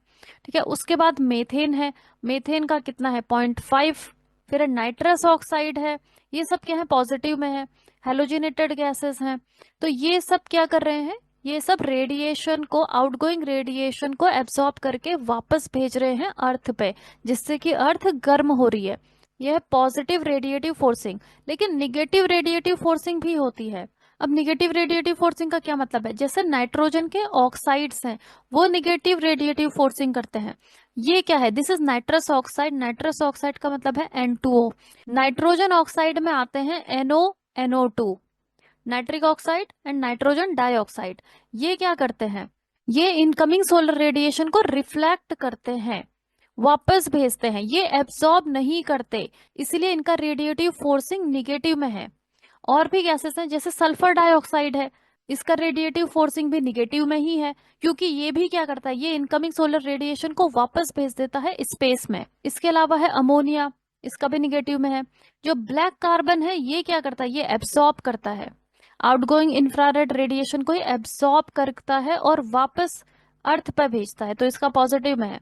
ठीक है, उसके बाद मेथेन है, मेथेन का कितना है, 0.5। फिर नाइट्रस ऑक्साइड है, ये सब क्या है, पॉजिटिव में है। हेलोजिनेटेड गैसेस हैं। तो ये सब क्या कर रहे हैं, ये सब रेडिएशन को, आउटगोइंग रेडिएशन को एब्सॉर्ब करके वापस भेज रहे हैं अर्थ पे, जिससे कि अर्थ गर्म हो रही है। यह पॉजिटिव रेडिएटिव फोर्सिंग। लेकिन निगेटिव रेडिएटिव फोर्सिंग भी होती है। अब निगेटिव रेडिएटिव फोर्सिंग का क्या मतलब है, जैसे नाइट्रोजन के ऑक्साइड्स हैं, वो निगेटिव रेडिएटिव फोर्सिंग करते हैं। ये क्या है, this is nitrous oxide. Nitrous oxide का मतलब है N2O। नाइट्रोजन ऑक्साइड में आते हैं NO, NO2, nitric oxide and nitrogen dioxide. ये क्या करते हैं, ये इनकमिंग सोलर रेडिएशन को रिफ्लेक्ट करते हैं, वापस भेजते हैं, ये एब्सॉर्ब नहीं करते, इसलिए इनका रेडिएटिव फोर्सिंग निगेटिव में है। और भी गैसेस हैं, जैसे सल्फर डाइऑक्साइड है, इसका रेडिएटिव फोर्सिंग भी निगेटिव में ही है, क्योंकि ये भी क्या करता है, ये इनकमिंग सोलर रेडिएशन को वापस भेज देता है स्पेस में। इसके अलावा है अमोनिया, इसका भी निगेटिव में है। जो ब्लैक कार्बन है, ये क्या करता है, ये एब्सॉर्ब करता है, आउटगोइंग इंफ्रारेड रेडिएशन को ही एब्सॉर्ब करता है और वापस अर्थ पर भेजता है, तो इसका पॉजिटिव में है।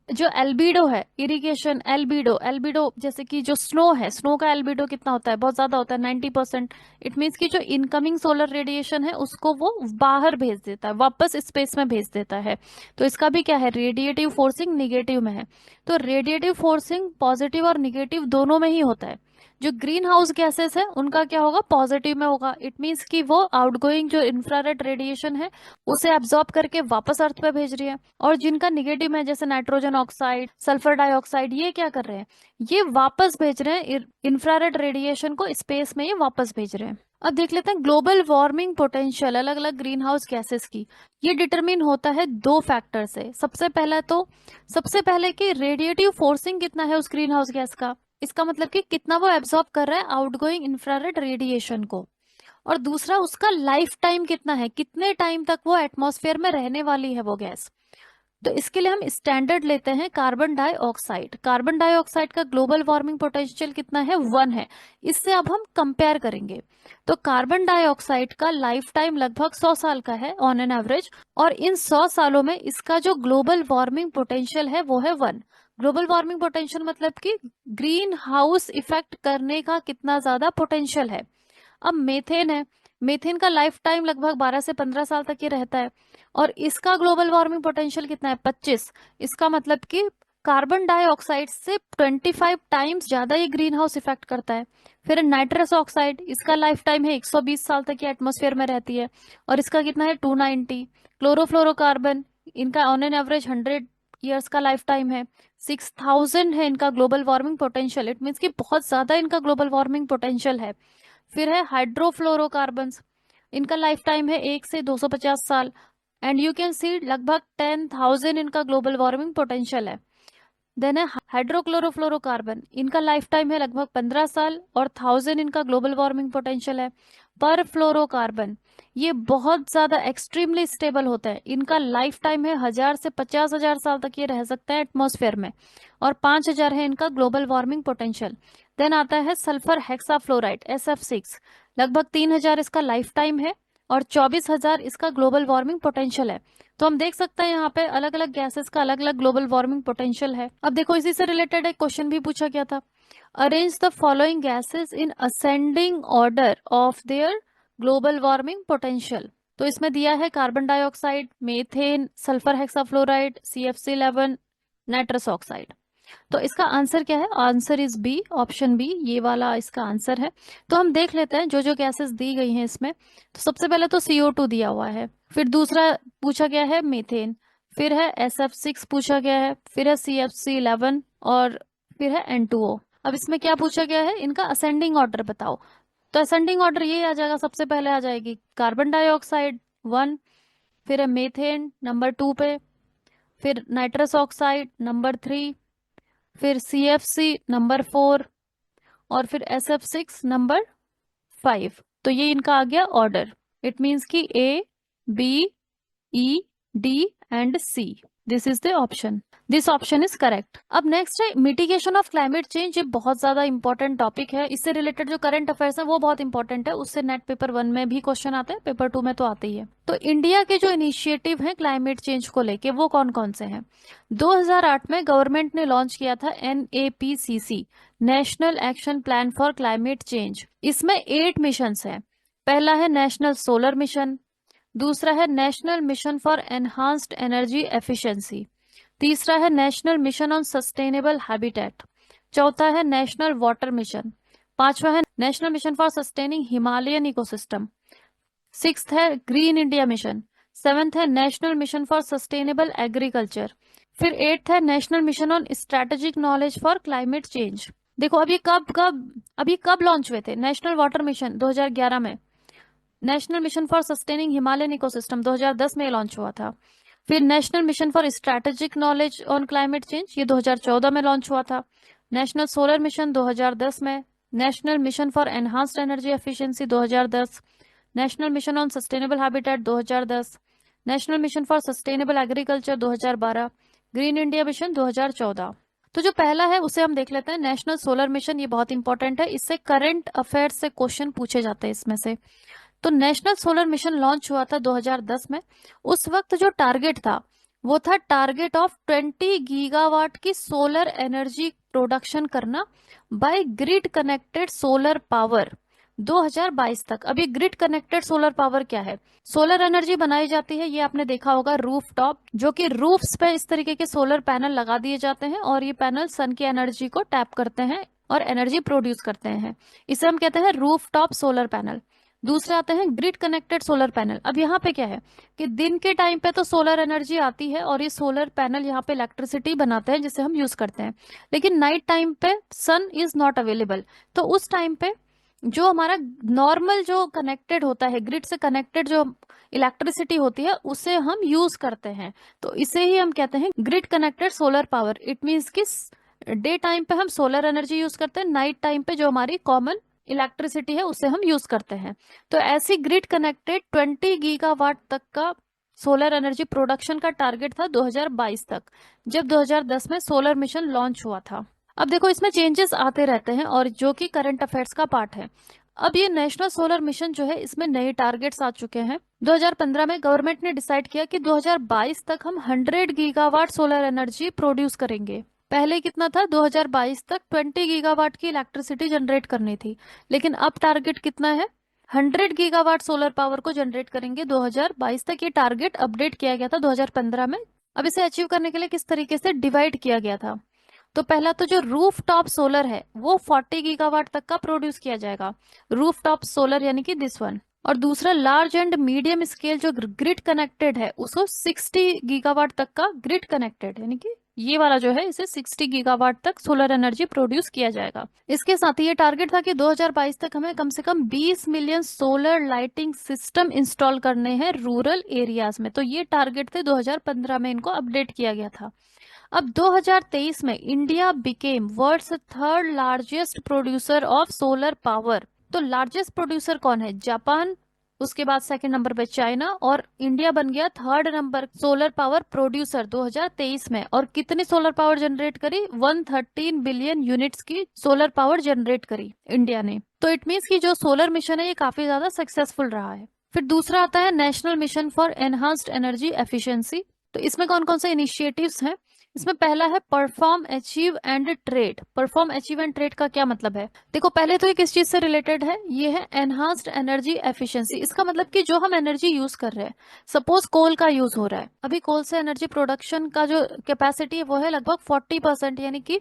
जो एल्बिडो है, इरिगेशन एल्बिडो, एल्बिडो जैसे कि जो स्नो है, स्नो का एल्बिडो कितना होता है, बहुत ज्यादा होता है, 90%। इट मीन्स कि जो इनकमिंग सोलर रेडिएशन है उसको वो बाहर भेज देता है, वापस स्पेस में भेज देता है। तो इसका भी क्या है, रेडिएटिव फोर्सिंग निगेटिव में है। तो रेडिएटिव फोर्सिंग पॉजिटिव और निगेटिव दोनों में ही होता है। जो ग्रीन हाउस गैसेस है उनका क्या होगा, पॉजिटिव में होगा। इट मीन्स कि वो आउटगोइंग जो इंफ्रारेड रेडिएशन है उसे एब्जॉर्ब करके वापस अर्थ पे भेज रही है। और जिनका निगेटिव में, जैसे नाइट्रोजन ऑक्साइड, सल्फर डाइऑक्साइड, ये क्या कर रहे हैं, ये वापस भेज रहे हैं इंफ्रारेड रेडिएशन को स्पेस में, ये वापस भेज रहे हैं। अब देख लेते हैं ग्लोबल वार्मिंग पोटेंशियल अलग अलग ग्रीन हाउस गैसेस की। ये डिटरमिन होता है 2 फैक्टर से। सबसे पहले कि रेडिएटिव फोर्सिंग कितना है उस ग्रीन हाउस गैस का, इसका मतलब कि कितना वो एब्जॉर्ब कर रहा है आउटगोइंग इंफ्रारेड रेडिएशन को। और दूसरा, उसका लाइफ टाइम कितना है, कितने टाइम तक वो एटमॉस्फेयर में रहने वाली है वो गैस। तो इसके लिए हम स्टैंडर्ड लेते हैं कार्बन डाइऑक्साइड। कार्बन डाइऑक्साइड का ग्लोबल वार्मिंग पोटेंशियल कितना है, 1 है। इससे अब हम कंपेयर करेंगे। तो कार्बन डाइऑक्साइड का लाइफ टाइम लगभग 100 साल का है ऑन एन एवरेज, और इन 100 सालों में इसका जो ग्लोबल वार्मिंग पोटेंशियल है वो है 1। ग्लोबल वार्मिंग पोटेंशियल मतलब कि ग्रीन हाउस इफेक्ट करने का कितना ज्यादा पोटेंशियल है। अब मेथेन है, मीथेन का लाइफ टाइम लगभग 12 से 15 साल तक ये रहता है, और इसका ग्लोबल वार्मिंग पोटेंशियल कितना है, 25। इसका मतलब कि कार्बन डाइऑक्साइड से 25 टाइम्स ज्यादा ये ग्रीन हाउस इफेक्ट करता है। फिर नाइट्रस ऑक्साइड, इसका लाइफ टाइम है 120 साल तक ये एटमॉस्फेयर में रहती है, और इसका कितना है 290। क्लोरोफ्लोरोकार्बन, इनका ऑन एन एवरेज 100 ईयर्स का लाइफ टाइम है। 6000 है इनका global warming potential, it means कि बहुत ज्यादा इनका ग्लोबल वार्मिंग पोटेंशियल है। फिर है हाइड्रोफ्लोरोकार्बन्स, इनका लाइफ टाइम है 1 से 250 साल, एंड यू कैन सी लगभग 10,000 इनका ग्लोबल वार्मिंग पोटेंशियल है। देन है हाइड्रोक्लोरोफ्लोरोकार्बन, इनका लाइफ टाइम है लगभग 15 साल और 1000 इनका ग्लोबल वार्मिंग पोटेंशियल है। पर फ्लोरोकार्बन, ये बहुत ज्यादा एक्सट्रीमली स्टेबल होता है, इनका लाइफ टाइम है 1000 से 50,000 साल तक ये रह सकता है एटमॉस्फेयर में, और 5000 है इनका ग्लोबल वार्मिंग पोटेंशियल। देन आता है सल्फर हेक्साफ्लोराइड SF6, लगभग 3000 इसका लाइफ टाइम है और 24,000 इसका ग्लोबल वार्मिंग पोटेंशियल है। तो हम देख सकते हैं यहाँ पे अलग अलग गैसेस का अलग अलग ग्लोबल वार्मिंग पोटेंशियल है। अब देखो इसी से रिलेटेड एक क्वेश्चन भी पूछा गया था, arrange the following gases in ascending order of their global warming potential. तो इसमें दिया है carbon dioxide, methane, sulphur hexafluoride, CFC11, nitrous oxide. तो इसका आंसर क्या है, answer is B, option B, ये वाला इसका आंसर है। तो हम देख लेते हैं जो जो गैसेस दी गई हैं इसमें। तो सबसे पहले तो CO2 दिया हुआ है, फिर दूसरा पूछा गया है मीथेन, फिर है SF6 पूछा गया है, फिर है CFC11, और फिर है N2O। अब इसमें क्या पूछा गया है, इनका असेंडिंग ऑर्डर बताओ। तो असेंडिंग ऑर्डर ये आ जाएगा, सबसे पहले आ जाएगी कार्बन डाइऑक्साइड 1, फिर है मीथेन नंबर 2 पे, फिर नाइट्रस ऑक्साइड नंबर 3, फिर CFC नंबर 4, और फिर SF6 नंबर 5। तो ये इनका आ गया ऑर्डर। इट मीन्स कि A, B, E, D and C, this is the option, this option is correct. अब नेक्स्ट है मिटिगेशन ऑफ क्लाइमेट चेंज। ये बहुत ज्यादा इंपॉर्टेंट टॉपिक है, इससे रिलेटेड जो करंट अफेयर्स है वो बहुत इंपॉर्टेंट है, उससे नेट पेपर 1 में भी क्वेश्चन आते हैं, पेपर 2 में तो आते ही है। तो इंडिया के जो इनिशिएटिव है क्लाइमेट चेंज को लेके वो कौन कौन से हैं। 2008 में गवर्नमेंट ने लॉन्च किया था NAPCC, national action plan for climate change. इसमें 8 मिशन है। पहला है नेशनल सोलर मिशन, दूसरा है National Mission for Enhanced Energy efficiency, तीसरा है National mission on sustainable habitat, चौथा है नेशनल वाटर मिशन, पांचवा है National Mission for Sustaining Himalayan ecosystem, sixth है ग्रीन इंडिया मिशन, सेवेंथ है National Mission for sustainable agriculture, फिर एट्थ है National mission on strategic knowledge for climate change. देखो अभी कब लॉन्च हुए थे, नेशनल वाटर मिशन 2011 में, national Mission for Sustaining Himalayan ecosystem 2010 में लॉन्च हुआ था, फिर national Mission for strategic knowledge on climate change ये 2014 में लॉन्च हुआ था, नेशनल सोलर मिशन 2010 में, national Mission for Enhanced Energy efficiency 2010, national mission on sustainable habitat 2010, national Mission for sustainable agriculture 2012, green India mission 2014। तो जो पहला है उसे हम देख लेते हैं, नेशनल सोलर मिशन। ये बहुत इंपॉर्टेंट है, इससे करंट अफेयर्स से क्वेश्चन पूछे जाते हैं इसमें से। तो नेशनल सोलर मिशन लॉन्च हुआ था 2010 में। उस वक्त जो टारगेट था वो था टारगेट ऑफ 20 गीगावाट की सोलर एनर्जी प्रोडक्शन करना by grid connected solar power 2022 तक। अभी ग्रिड कनेक्टेड सोलर पावर क्या है, सोलर एनर्जी बनाई जाती है, ये आपने देखा होगा रूफ टॉप, जो कि रूफ्स पे इस तरीके के सोलर पैनल लगा दिए जाते हैं और ये पैनल सन की एनर्जी को टैप करते हैं और एनर्जी प्रोड्यूस करते हैं, इसे हम कहते हैं रूफ टॉप सोलर पैनल। दूसरे आते हैं ग्रिड कनेक्टेड सोलर पैनल। अब यहाँ पे क्या है कि दिन के टाइम पे तो सोलर एनर्जी आती है और ये सोलर पैनल यहाँ पे इलेक्ट्रिसिटी बनाते हैं जिसे हम यूज करते हैं, लेकिन नाइट टाइम पे सन इज नॉट अवेलेबल। तो उस टाइम पे जो हमारा नॉर्मल जो कनेक्टेड होता है, ग्रिड से कनेक्टेड जो इलेक्ट्रिसिटी होती है उसे हम यूज करते हैं, तो इसे ही हम कहते हैं grid connected solar power. It means कि डे टाइम पे हम सोलर एनर्जी यूज करते हैं, नाइट टाइम पे जो हमारी कॉमन इलेक्ट्रिसिटी है उसे हम यूज करते हैं। तो ऐसी ग्रिड कनेक्टेड 20 गीगावाट तक का सोलर एनर्जी प्रोडक्शन का टारगेट था 2022 तक, जब 2010 में सोलर मिशन लॉन्च हुआ था। अब देखो इसमें चेंजेस आते रहते हैं और जो कि करंट अफेयर्स का पार्ट है। अब ये नेशनल सोलर मिशन जो है इसमें नए टारगेट्स आ चुके हैं। 2015 में गवर्नमेंट ने डिसाइड किया कि 2022 तक हम 100 गीगावाट सोलर एनर्जी प्रोड्यूस करेंगे। पहले कितना था, 2022 तक 20 गीगावाट की इलेक्ट्रिसिटी जनरेट करनी थी, लेकिन अब टारगेट कितना है, 100 गीगावाट सोलर पावर को जनरेट करेंगे 2022 तक। ये टारगेट अपडेट किया गया था 2015 में। अब इसे अचीव करने के लिए किस तरीके से डिवाइड किया गया था? तो पहला तो जो रूफ टॉप सोलर है वो 40 गीगावाट तक का प्रोड्यूस किया जाएगा, रूफ टॉप सोलर यानी कि दिस वन। और दूसरा लार्ज एंड मीडियम स्केल जो ग्रिड कनेक्टेड है उसको 60 गीगावाट तक का ग्रिड कनेक्टेड यानी कि ये वाला जो है इसे 60 गीगावाट तक सोलर एनर्जी प्रोड्यूस किया जाएगा। इसके साथ ही ये टारगेट था कि 2022 तक हमें कम से कम 20 million solar lighting system install करने हैं रूरल एरियाज में। तो ये टारगेट थे, 2015 में इनको अपडेट किया गया था। अब 2023 में India became world's third largest producer of solar power. तो लार्जेस्ट प्रोड्यूसर कौन है? जापान, उसके बाद सेकंड नंबर पे चाइना, और इंडिया बन गया third number solar power producer 2023 में। और कितनी सोलर पावर जनरेट करी? 113 बिलियन यूनिट्स की सोलर पावर जनरेट करी इंडिया ने। तो इट मीन्स कि जो सोलर मिशन है ये काफी ज्यादा सक्सेसफुल रहा है। फिर दूसरा आता है National Mission for Enhanced Energy efficiency. तो इसमें कौन कौन से इनिशिएटिव्स हैं? इसमें पहला है perform, achieve and trade. Perform, achieve and trade का क्या मतलब है? देखो पहले तो ये किस चीज से रिलेटेड है? ये है एनहांस्ड एनर्जी एफिशिएंसी। इसका मतलब कि जो हम एनर्जी यूज कर रहे हैं, सपोज कोल का यूज हो रहा है, अभी कोल से एनर्जी प्रोडक्शन का जो कैपेसिटी है वो है लगभग 40%, यानी कि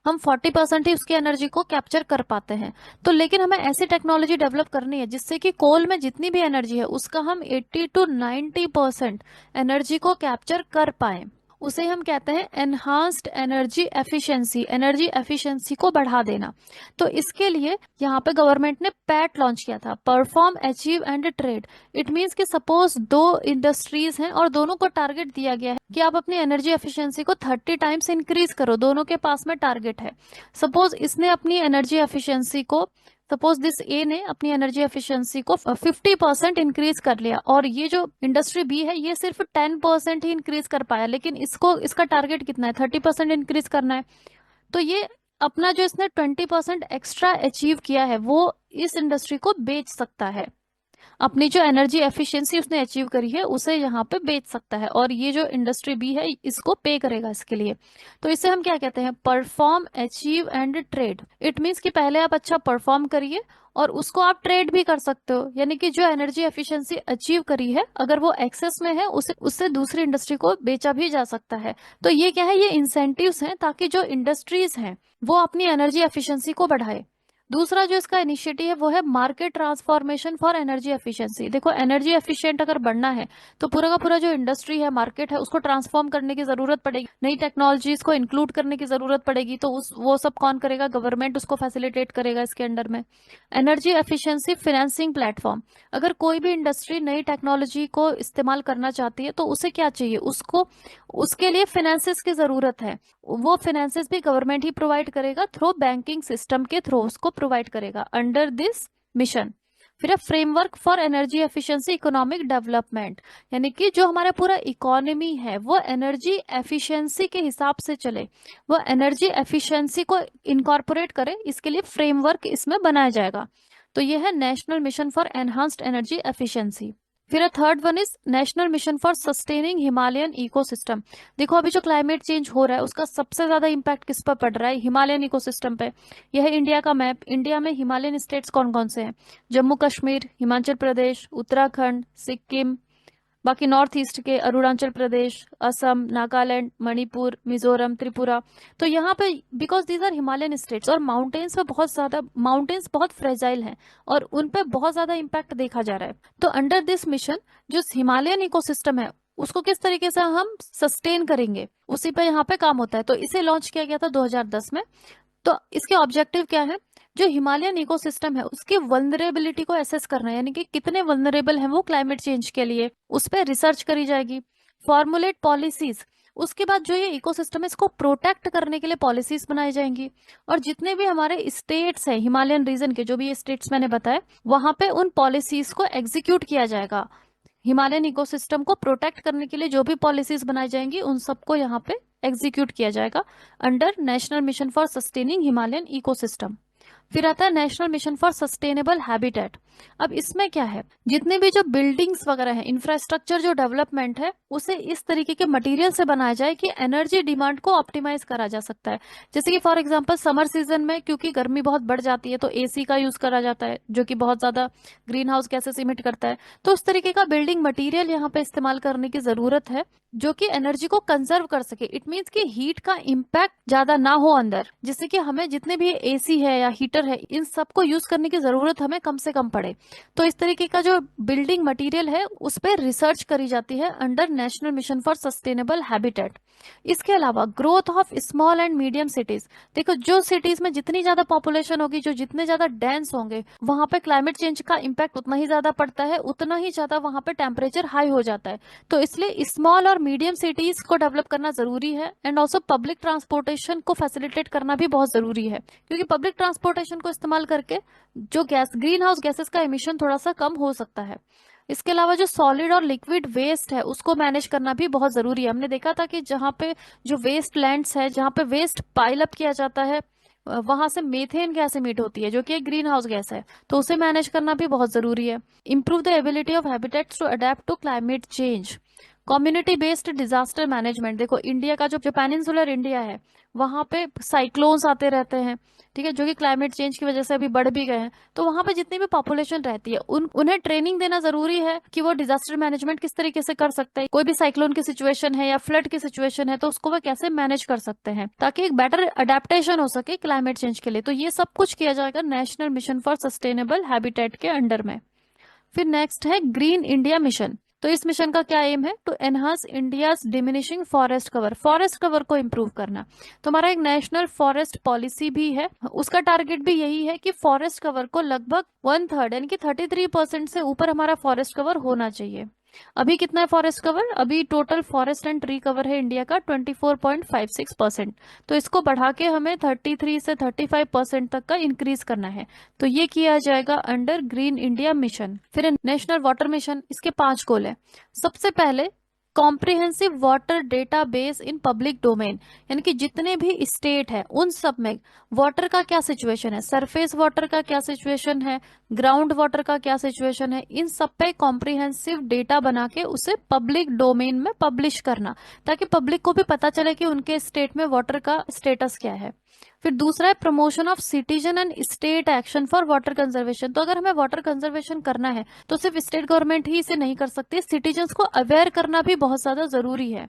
हम 40% ही उसकी एनर्जी को कैप्चर कर पाते हैं। तो लेकिन हमें ऐसी टेक्नोलॉजी डेवलप करनी है जिससे कि कोल में जितनी भी एनर्जी है उसका हम 80 to 90% एनर्जी को कैप्चर कर पाए। उसे हम कहते हैं enhanced Energy efficiency, energy efficiency को बढ़ा देना। तो इसके लिए यहाँ पे गवर्नमेंट ने पैट लॉन्च किया था, perform, achieve and trade. It means कि सपोज दो इंडस्ट्रीज हैं और दोनों को टारगेट दिया गया है कि आप अपनी एनर्जी एफिशिएंसी को 30 टाइम्स इंक्रीज करो। दोनों के पास में टारगेट है। सपोज इसने अपनी एनर्जी एफिशिएंसी को, सपोज दिस ए ने अपनी एनर्जी एफिशिएंसी को 50% इंक्रीज कर लिया, और ये जो इंडस्ट्री बी है ये सिर्फ 10% ही इंक्रीज कर पाया, लेकिन इसको, इसका टारगेट कितना है? 30% इंक्रीज करना है। तो ये अपना जो इसने 20% एक्स्ट्रा अचीव किया है वो इस इंडस्ट्री को बेच सकता है। अपनी जो एनर्जी एफिशिएंसी उसने अचीव करी है उसे यहाँ पे बेच सकता है, और ये जो इंडस्ट्री बी है इसको पे करेगा इसके लिए। तो इसे हम क्या कहते हैं? Perform, achieve and trade. It means कि पहले आप अच्छा परफॉर्म करिए और उसको आप ट्रेड भी कर सकते हो, यानी कि जो एनर्जी एफिशिएंसी अचीव करी है अगर वो एक्सेस में है उसे उससे दूसरी इंडस्ट्री को बेचा भी जा सकता है। तो ये क्या है? ये इंसेंटिव्स हैं ताकि जो इंडस्ट्रीज हैं वो अपनी एनर्जी एफिशिएंसी को बढ़ाए। दूसरा जो इसका इनिशिएटिव है वो है market transformation for energy efficiency. देखो एनर्जी एफिशिएंट अगर बनना है तो पूरा का पूरा जो इंडस्ट्री है, मार्केट है, उसको ट्रांसफॉर्म करने की जरूरत पड़ेगी, नई टेक्नोलॉजीज को इंक्लूड करने की जरूरत पड़ेगी। तो वो सब कौन करेगा? गवर्नमेंट उसको फैसिलिटेट करेगा इसके अंडर में। Energy efficiency financing platform. अगर कोई भी इंडस्ट्री नई टेक्नोलॉजी को इस्तेमाल करना चाहती है तो उसे क्या चाहिए? उसको, उसके लिए फाइनेंसिस की जरूरत है। वो फाइनेंसिस भी गवर्नमेंट ही प्रोवाइड करेगा, थ्रू बैंकिंग सिस्टम के थ्रू उसको प्रोवाइड करेगा अंडर दिस मिशन। फिर है framework for energy efficiency economic development, यानी कि जो हमारा पूरा इकोनॉमी है वो एनर्जी एफिशिएंसी के हिसाब से चले, वो एनर्जी एफिशिएंसी को इनकॉर्पोरेट करे, इसके लिए फ्रेमवर्क इसमें बनाया जाएगा। तो ये है National Mission for Enhanced Energy Efficiency. फिर third one is national Mission for Sustaining Himalayan Ecosystem. देखो अभी जो क्लाइमेट चेंज हो रहा है उसका सबसे ज्यादा इम्पैक्ट किस पर पड़ रहा है? हिमालयन इकोसिस्टम पे। यह है इंडिया का मैप। इंडिया में हिमालयन स्टेट्स कौन कौन से हैं? जम्मू कश्मीर, हिमाचल प्रदेश, उत्तराखंड, सिक्किम, बाकी नॉर्थ ईस्ट के अरुणाचल प्रदेश, असम, नागालैंड, मणिपुर, मिजोरम, त्रिपुरा। तो यहाँ पे because these are Himalayan states और माउंटेन्स पे बहुत ज्यादा, माउंटेन्स बहुत फ्रेजाइल हैं और उन पे बहुत ज्यादा इम्पैक्ट देखा जा रहा है। तो अंडर दिस मिशन जो हिमालयन इकोसिस्टम है उसको किस तरीके से हम सस्टेन करेंगे उसी पे यहाँ पे काम होता है। तो इसे लॉन्च किया गया था 2010 में। तो इसके ऑब्जेक्टिव क्या है? जो हिमालयन इकोसिस्टम है उसकी वल्नरेबिलिटी को एसेस करना है, यानी कि कितने वल्नरेबल हैं वो क्लाइमेट चेंज के लिए, उस पर रिसर्च करी जाएगी। फॉर्मुलेट पॉलिसीज, उसके बाद जो ये इकोसिस्टम है इसको प्रोटेक्ट करने के लिए पॉलिसीज बनाई जाएंगी। और जितने भी हमारे स्टेट्स हैं हिमालयन रीजन के, जो भी ये स्टेट्स मैंने बताए, वहां पे उन पॉलिसीज को एग्जीक्यूट किया जाएगा। हिमालयन इकोसिस्टम को प्रोटेक्ट करने के लिए जो भी पॉलिसीज बनाई जाएंगी उन सबको यहाँ पे एग्जीक्यूट किया जाएगा under national Mission for Sustaining Himalayan ecosystem. फिर आता है National Mission for sustainable habitat. अब इसमें क्या है, जितने भी जो बिल्डिंग्स वगैरह है, इंफ्रास्ट्रक्चर जो डेवलपमेंट है, उसे इस तरीके के मटेरियल से बनाया जाए कि एनर्जी डिमांड को ऑप्टिमाइज करा जा सकता है। जैसे कि फॉर एग्जांपल समर सीजन में क्योंकि गर्मी बहुत बढ़ जाती है तो एसी का यूज करा जाता है, जो कि बहुत ज्यादा ग्रीन हाउस गैसेस इमिट करता है। तो उस तरीके का बिल्डिंग मटेरियल यहाँ पे इस्तेमाल करने की जरूरत है, जो कि एनर्जी को कंजर्व कर सके। इट मीन्स कि हीट का इम्पैक्ट ज्यादा ना हो अंदर, जिससे कि हमें जितने भी एसी है या हीटर है, इन सबको यूज करने की जरूरत हमें कम से कम पड़े। तो इस तरीके का जो बिल्डिंग मटेरियल है उस पर रिसर्च करी जाती है under national Mission for sustainable habitat. इसके अलावा growth of small and medium cities. देखो, जो सिटीज में जितनी ज्यादा पॉपुलेशन होगी, जो जितने ज्यादा डेंस होंगे, वहां पे क्लाइमेट चेंज का इम्पैक्ट उतना ही ज्यादा पड़ता है, उतना ही ज्यादा वहां पे टेम्परेचर हाई हो जाता है। तो इसलिए स्मॉल और मीडियम सिटीज को डेवलप करना जरूरी है। एंड ऑल्सो पब्लिक ट्रांसपोर्टेशन को फैसिलिटेट करना भी बहुत जरूरी है, क्योंकि पब्लिक ट्रांसपोर्टेशन को इस्तेमाल करके जो ग्रीन हाउस गैसेस का एमिशन थोड़ा सा कम हो सकता है। इसके अलावा जो सॉलिड और लिक्विड वेस्ट है उसको मैनेज करना भी बहुत जरूरी है। हमने देखा था कि जहाँ पे जो वेस्ट लैंड्स है, जहाँ पे वेस्ट पाइल अप किया जाता है, वहां से मेथेन गैस एमिट होती है, जो कि एक ग्रीन हाउस गैस है। तो उसे मैनेज करना भी बहुत जरूरी है। Improve the ability of habitats to adapt to climate change. Community based disaster management. देखो, इंडिया का जो पेनिनसुलर इंडिया है, वहां पे साइक्लोन्स आते रहते हैं, ठीक है, जो कि क्लाइमेट चेंज की वजह से अभी बढ़ भी गए हैं। तो वहां पे जितनी भी पॉपुलेशन रहती है, उन्हें ट्रेनिंग देना जरूरी है कि वो डिजास्टर मैनेजमेंट किस तरीके से कर सकते हैं। कोई भी साइक्लोन की सिचुएशन है या फ्लड की सिचुएशन है तो उसको वो कैसे मैनेज कर सकते हैं, ताकि एक बेटर अडेप्टेशन हो सके क्लाइमेट चेंज के लिए। तो ये सब कुछ किया जाएगा national Mission for sustainable habitat के अंडर में। फिर नेक्स्ट है ग्रीन इंडिया मिशन। तो इस मिशन का क्या एम है, to enhance India's diminishing forest cover, forest cover को इंप्रूव करना। तो हमारा एक नेशनल फॉरेस्ट पॉलिसी भी है, उसका टारगेट भी यही है कि फॉरेस्ट कवर को लगभग 1/3 यानी कि 33% से ऊपर हमारा फॉरेस्ट कवर होना चाहिए। अभी कितना है फॉरेस्ट कवर, अभी total forest and tree cover है इंडिया का 24.56%। तो इसको बढ़ा के हमें 33 से 35% तक का इंक्रीज करना है। तो ये किया जाएगा अंडर ग्रीन इंडिया मिशन। फिर नेशनल वाटर मिशन, इसके 5 गोल है। सबसे पहले comprehensive water database in public domain, यानी कि जितने भी स्टेट है उन सब में वाटर का क्या सिचुएशन है, सरफेस वाटर का क्या सिचुएशन है, ग्राउंड वाटर का क्या सिचुएशन है, इन सब पे कॉम्प्रिहेंसिव डेटा बना के उसे पब्लिक डोमेन में पब्लिश करना, ताकि पब्लिक को भी पता चले कि उनके स्टेट में वाटर का स्टेटस क्या है। फिर दूसरा है promotion of citizen and state action for water conservation. तो अगर हमें वाटर कंजर्वेशन करना है तो सिर्फ स्टेट गवर्नमेंट ही इसे नहीं कर सकती, सिटीजन्स को अवेयर करना भी बहुत ज्यादा जरूरी है।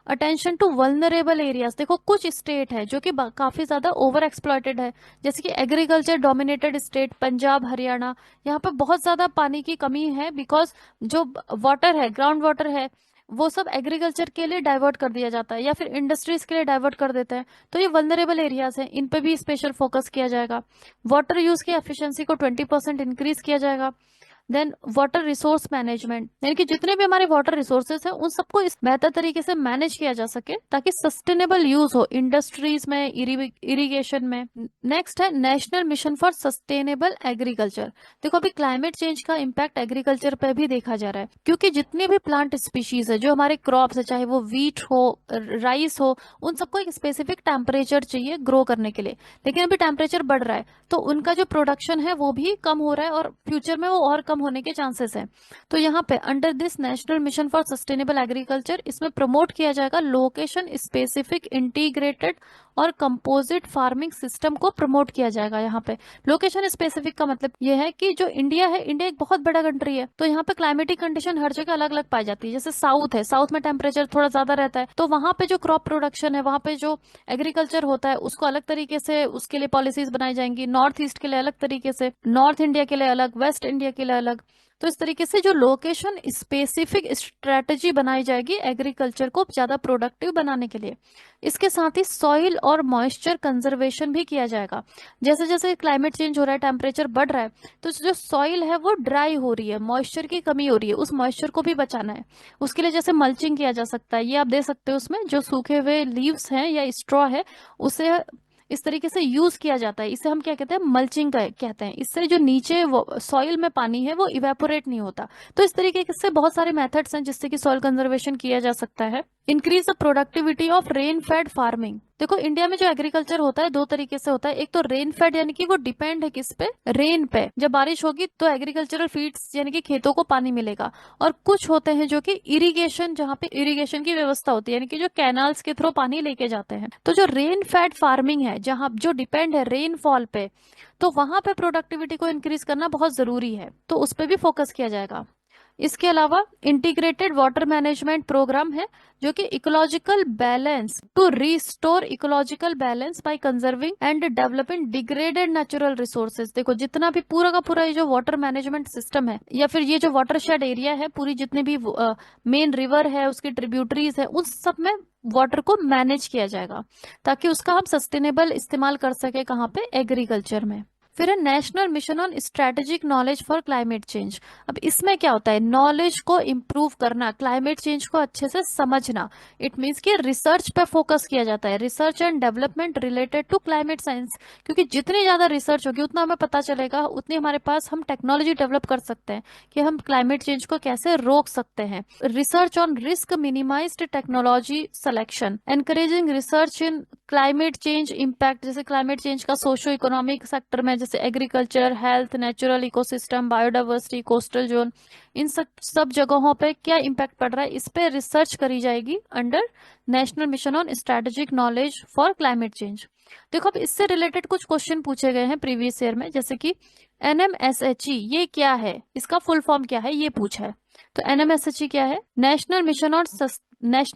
Attention to vulnerable areas. देखो, कुछ स्टेट है जो कि काफी ज्यादा ओवर एक्सप्लॉयटेड है, जैसे कि agriculture dominated state Punjab, Haryana. यहाँ पे बहुत ज्यादा पानी की कमी है, बिकॉज जो वाटर है, ग्राउंड वाटर है, वो सब एग्रीकल्चर के लिए डाइवर्ट कर दिया जाता है या फिर इंडस्ट्रीज के लिए डाइवर्ट कर देते हैं। तो ये वल्नरेबल एरियाज हैं, इन पे भी स्पेशल फोकस किया जाएगा। वाटर यूज की एफिशिएंसी को 20% इंक्रीज किया जाएगा। देन वाटर रिसोर्स मैनेजमेंट, यानी कि जितने भी हमारे वाटर रिसोर्सेज हैं उन सबको इस बेहतर तरीके से मैनेज किया जा सके, ताकि सस्टेनेबल यूज हो इंडस्ट्रीज में, इरिगेशन में। नेक्स्ट है National Mission for sustainable agriculture. देखो, अभी क्लाइमेट चेंज का इम्पैक्ट एग्रीकल्चर पे भी देखा जा रहा है, क्योंकि जितने भी प्लांट स्पीशीज है, जो हमारे क्रॉप्स है, चाहे वो वीट हो, राइस हो, उन सबको एक स्पेसिफिक टेम्परेचर चाहिए ग्रो करने के लिए। लेकिन अभी टेम्परेचर बढ़ रहा है तो उनका जो प्रोडक्शन है वो भी कम हो रहा है, और फ्यूचर में वो और कम होने के चांसेस हैं। तो यहाँ पे under this national Mission for sustainable agriculture, इसमें प्रमोट किया जाएगा लोकेशन स्पेसिफिक इंटीग्रेटेड और कंपोजिट फार्मिंग सिस्टम को प्रमोट किया जाएगा। यहाँ पे लोकेशन स्पेसिफिक का मतलब ये है कि जो इंडिया है, इंडिया एक बहुत बड़ा कंट्री है, तो यहाँ पे क्लाइमेटिक कंडीशन हर जगह अलग अलग पाई जाती है। जैसे साउथ है, साउथ में टेम्परेचर थोड़ा ज्यादा रहता है, तो वहां पे जो क्रॉप प्रोडक्शन है, वहां पे जो एग्रीकल्चर होता है, उसको अलग तरीके से उसके लिए पॉलिसीज बनाई जाएंगी। नॉर्थ ईस्ट के लिए अलग तरीके से, नॉर्थ इंडिया के लिए अलग, वेस्ट इंडिया के लिए अलग। तो इस तरीके से जो लोकेशन स्पेसिफिक स्ट्रेटजी बनाई जाएगी एग्रीकल्चर को ज्यादा प्रोडक्टिव बनाने के लिए। इसके साथ ही सॉइल और मॉइस्चर कंजर्वेशन भी किया जाएगा। जैसे जैसे क्लाइमेट चेंज हो रहा है, टेम्परेचर बढ़ रहा है, तो जो सॉइल है वो ड्राई हो रही है, मॉइस्चर की कमी हो रही है, उस मॉइस्चर को भी बचाना है। उसके लिए जैसे मल्चिंग किया जा सकता है, ये आप दे सकते हो, उसमें जो सूखे हुए लीव्स हैं या स्ट्रॉ है उसे इस तरीके से यूज किया जाता है। इसे हम क्या कहते हैं, मल्चिंग कहते हैं। इससे जो नीचे सॉइल में पानी है वो इवेपोरेट नहीं होता। तो इस तरीके से बहुत सारे मेथड्स हैं जिससे कि सॉइल कंजर्वेशन किया जा सकता है। Increase the productivity of rain fade farming. देखो इंडिया में जो एग्रीकल्चर होता है दो तरीके से होता है। एक तो रेन फेड यानी कि वो डिपेंड है किस पे, रेन पे। जब बारिश होगी तो एग्रीकल्चरल फील्ड्स यानी कि खेतों को पानी मिलेगा। और कुछ होते हैं जो कि इरिगेशन, जहाँ पे इरिगेशन की व्यवस्था होती है, यानी कि जो कैनाल्स के थ्रू पानी लेके जाते हैं। तो जो रेन फेड फार्मिंग है, जहाँ जो डिपेंड है रेनफॉल पे, तो वहां पे प्रोडक्टिविटी को इंक्रीज करना बहुत जरूरी है, तो उस पर भी फोकस किया जाएगा। इसके अलावा इंटीग्रेटेड वाटर मैनेजमेंट प्रोग्राम है, जो कि ecological balance, to restore ecological balance by conserving and developing degraded natural resources. देखो जितना भी पूरा का पूरा ये जो वाटर मैनेजमेंट सिस्टम है, या फिर ये जो वाटरशेड एरिया है, पूरी जितनी भी मेन रिवर है, उसकी ट्रिब्यूटरीज है, उस सब में वाटर को मैनेज किया जाएगा, ताकि उसका हम सस्टेनेबल इस्तेमाल कर सके। कहाँ पे? एग्रीकल्चर में। फिर है National mission on strategic knowledge for climate change. अब इसमें क्या होता है? नॉलेज को इम्प्रूव करना, क्लाइमेट चेंज को अच्छे से समझना। इट मीन्स कि रिसर्च पे फोकस किया जाता है, research and development related to climate science. क्योंकि जितनी ज्यादा रिसर्च होगी उतना हमें पता चलेगा, उतनी हमारे पास हम टेक्नोलॉजी डेवलप कर सकते हैं कि हम क्लाइमेट चेंज को कैसे रोक सकते हैं। Research on risk minimized technology selection, encouraging research in climate change impact, जैसे क्लाइमेट चेंज का सोशो इकोनॉमिक सेक्टर में, जैसे agriculture, health, natural ecosystem, biodiversity, coastal zone, इन सब जगहों पे क्या इम्पैक्ट पड़ रहा है, इस पे रिसर्च करी जाएगी under national mission on strategic knowledge for climate change. देखो अब इससे रिलेटेड कुछ क्वेश्चन पूछे गए हैं प्रीवियस ईयर में, जैसे कि NMSHE ये क्या है, इसका फुल फॉर्म क्या है, ये पूछा है। तो NMSHE क्या है? National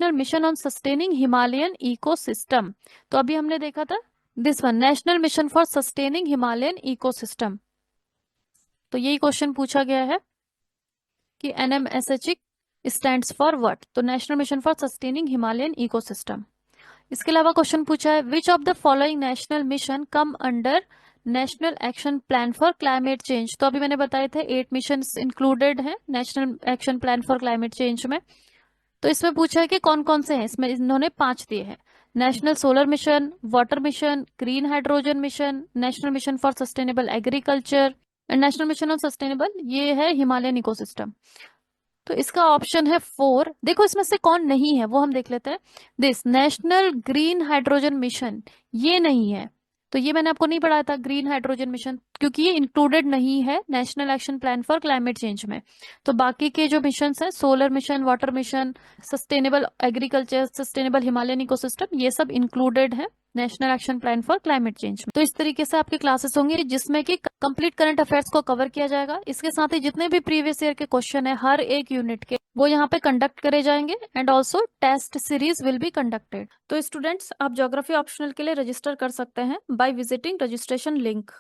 mission on sustaining Himalayan ecosystem. तो अभी हमने देखा था this one, national Mission for Sustaining Himalayan ecosystem. तो यही क्वेश्चन पूछा गया है कि NMSHE स्टैंड्स फॉर व्हाट? तो national Mission for Sustaining Himalayan ecosystem. इसके अलावा क्वेश्चन पूछा है which of the following national mission come under national action plan for climate Change. तो अभी मैंने बताए थे 8 मिशन इंक्लूडेड हैं national action plan for climate change में। तो इसमें पूछा है कि कौन कौन से हैं, इसमें इन्होंने 5 दिए हैं। National solar mission, water mission, green hydrogen mission, national Mission for sustainable agriculture and national mission on sustainable, ये है हिमालयन इकोसिस्टम। तो इसका ऑप्शन है 4। देखो इसमें से कौन नहीं है वो हम देख लेते हैं। This national green hydrogen mission, ये नहीं है। तो ये मैंने आपको नहीं पढ़ाया था ग्रीन हाइड्रोजन मिशन, क्योंकि ये इंक्लूडेड नहीं है national action plan for climate change में। तो बाकी के जो मिशन हैं, solar mission, water mission, sustainable agriculture, sustainable Himalayan ecosystem, ये सब इंक्लूडेड है national action plan for climate change में। तो इस तरीके से आपके क्लासेस होंगे जिसमें कि कंप्लीट करंट अफेयर्स को कवर किया जाएगा। इसके साथ ही जितने भी प्रीवियस ईयर के क्वेश्चन है हर एक यूनिट के, वो यहाँ पे कंडक्ट करे जाएंगे and also test series will be conducted. तो स्टूडेंट्स आप ज्योग्राफी ऑप्शनल के लिए रजिस्टर कर सकते हैं बाय विजिटिंग रजिस्ट्रेशन लिंक।